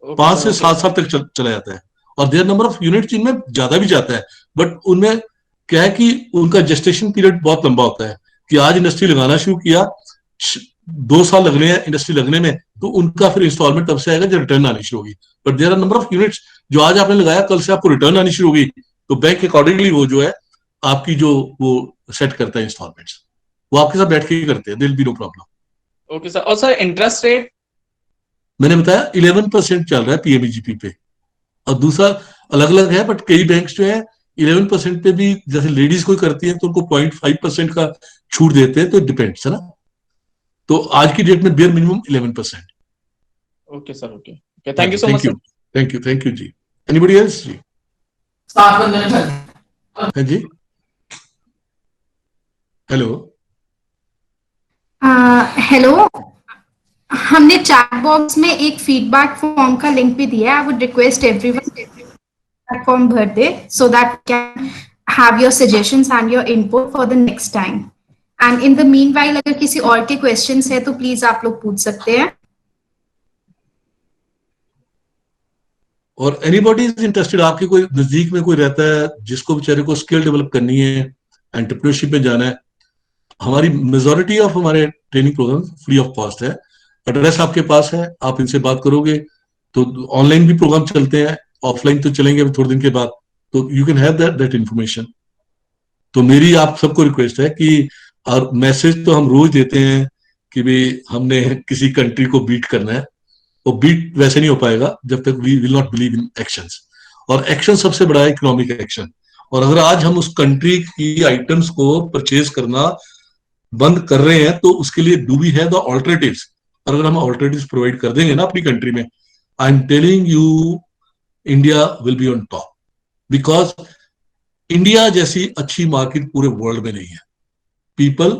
5 से 7 साल तक चला जाता है। और देयर नंबर ऑफ यूनिट इनमें ज्यादा भी जाता है, बट उनमें क्या है कि उनका जेस्टेशन पीरियड बहुत लंबा होता है कि आज इंडस्ट्री लगाना शुरू किया, 2 साल लगने हैं इंडस्ट्री लगने में, तो उनका फिर इंस्टॉलमेंट तब से आएगा जब रिटर्न आनी शुरू होगी। But there are number of units जो आज आपने लगाया कल से आपको रिटर्न आनी शुरू होगी, तो बैंक अकॉर्डिंगली वो जो है आपकी जो वो सेट करता है इंस्टॉलमेंट्स, वो आपके साथ बैठ के ही करते हैं। There will be no problem. Okay sir. और सर इंटरेस्ट रेट? मैंने बताया 11% चल रहा है पीएमईजीपी पे, और दूसरा अलग अलग है, बट कई बैंक्स जो है 11% पे भी, जैसे लेडीज कोई करती है तो उनको 0.5% का छूट देते हैं, तो डिपेंड्स है ना। तो आज की डेट में bare minimum 11%। Okay sir, okay thank you so much. Thank you जी। एनीबॉडी एल्स जी? हाँ जी हेलो हेलो, हमने चैट बॉक्स में एक फीडबैक फॉर्म का लिंक भी दिया है. I would request everyone form भर दे so that can have your suggestions and your input for the next time. And in the meanwhile अगर किसी और के क्वेश्चंस है तो प्लीज आप लोग पूछ सकते हैं. और एनीबॉडी इज इंटरेस्टेड, आपके कोई नजदीक में कोई रहता है जिसको बेचारे को स्किल डेवलप करनी है, एंटरप्रेन्योरशिप में जाना है, हमारी मेजोरिटी ऑफ हमारे training program free of cost है। एड्रेस आपके पास है, आप इनसे बात करोगे तो ऑनलाइन भी प्रोग्राम चलते हैं, ऑफलाइन तो चलेंगे अभी थोड़े दिन के बाद, तो you can have that information. तो मेरी आप सबको रिक्वेस्ट है कि, और मैसेज तो हम रोज देते हैं कि भाई हमने किसी कंट्री को बीट करना है, वो बीट वैसे नहीं हो पाएगा जब तक we will not believe in actions, और एक्शन सबसे बड़ा है इकोनॉमिक एक्शन। और अगर आज हम उस कंट्री की आइटम्स को परचेज करना बंद कर रहे हैं तो उसके लिए do we have the alternatives. अगर हम ऑल्टरनेटिव्स प्रोवाइड कर देंगे ना अपनी कंट्री में, I am telling you India will be on top, because India जैसी अच्छी मार्केट पूरे वर्ल्ड में नहीं है। पीपल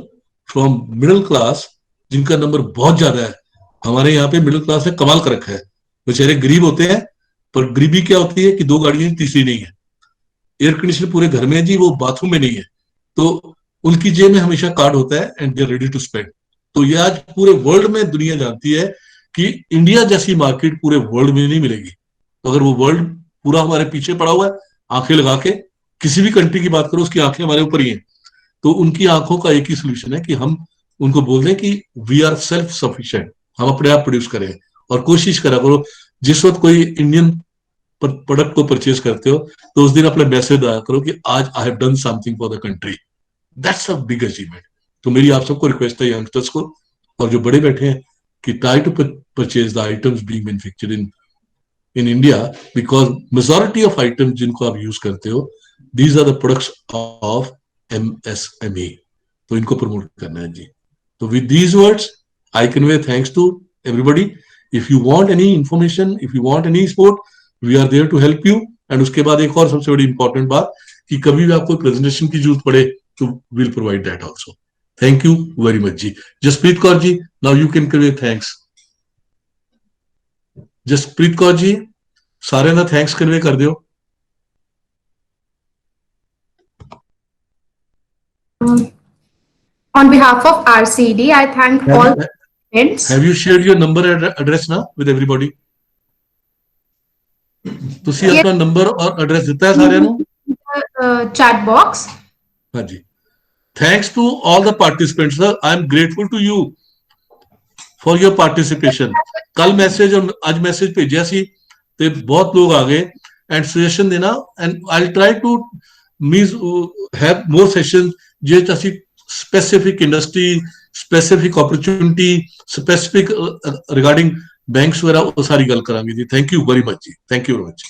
फ्रॉम मिडिल क्लास जिनका नंबर बहुत ज्यादा है, हमारे यहाँ पे मिडिल क्लास ने कमाल कर रखा है, बेचारे गरीब होते हैं, पर गरीबी क्या होती है कि 2 गाड़ियां तीसरी नहीं है, एयर कंडीशनर पूरे घर में है जी, वो बाथरूम में नहीं है, तो उनकी जेब में हमेशा कार्ड होता है and they are ready to spend. तो ये आज पूरे वर्ल्ड में दुनिया जानती है कि इंडिया जैसी मार्केट पूरे वर्ल्ड में नहीं मिलेगी। तो अगर वो वर्ल्ड पूरा हमारे पीछे पड़ा हुआ है, आंखें लगा के किसी भी कंट्री की बात करो, उसकी आंखें हमारे ऊपर ही है, तो उनकी आंखों का एक ही सोल्यूशन है कि हम उनको बोल दें कि वी आर सेल्फ सफिशिएंट, हम अपने आप प्रोड्यूस करें। और कोशिश करा करो जिस वक्त कोई इंडियन प्रोडक्ट को परचेज करते हो तो उस दिन अपने मैसेज आया करो कि आज I have done something for the country, that's a big achievement. तो मेरी आप सबको रिक्वेस्ट है, यंगस्टर्स को और जो बड़े बैठे हैं, कि try to purchase the items being manufactured in India, because majority of items जिनको आप यूज करते हो these are the products of MSME। तो इनको प्रमोट करना है जी। तो with these words I convey thanks to everybody. If you want any information, if you want any support, we are there to help you. And उसके बाद एक और सबसे बड़ी इंपॉर्टेंट बात कि कभी भी आपको प्रेजेंटेशन की जरूरत पड़े तो will provide that also. Thank you very much जी। Jaspreet Kaur ji, now you can convey thanks. Jaspreet Kaur ji, सारे ना थैंक्स कन्वे कर दियो। On behalf of RCD, I thank all friends. Have you shared your number and address now with everybody? ਤੁਸੀਂ ਆਪਣਾ number ਔਰ address ਦਿੱਤਾ ਹੈ ਸਾਰਿਆਂ ਨੂੰ? Chat box. हाँ जी। Thanks to all the participants, sir. I am grateful to you for your participation. कल message और आज मैसेज भेजा सी ते बहुत लोग आ गए एंड सजेशन देना, and I will try to means have more sessions जे ਅਸੀਂ specific industry, specific opportunity, specific regarding banks वगैरह वो सारी गल करांगे जी। थैंक यू वेरी मच जी, थैंक यू वेरी मच।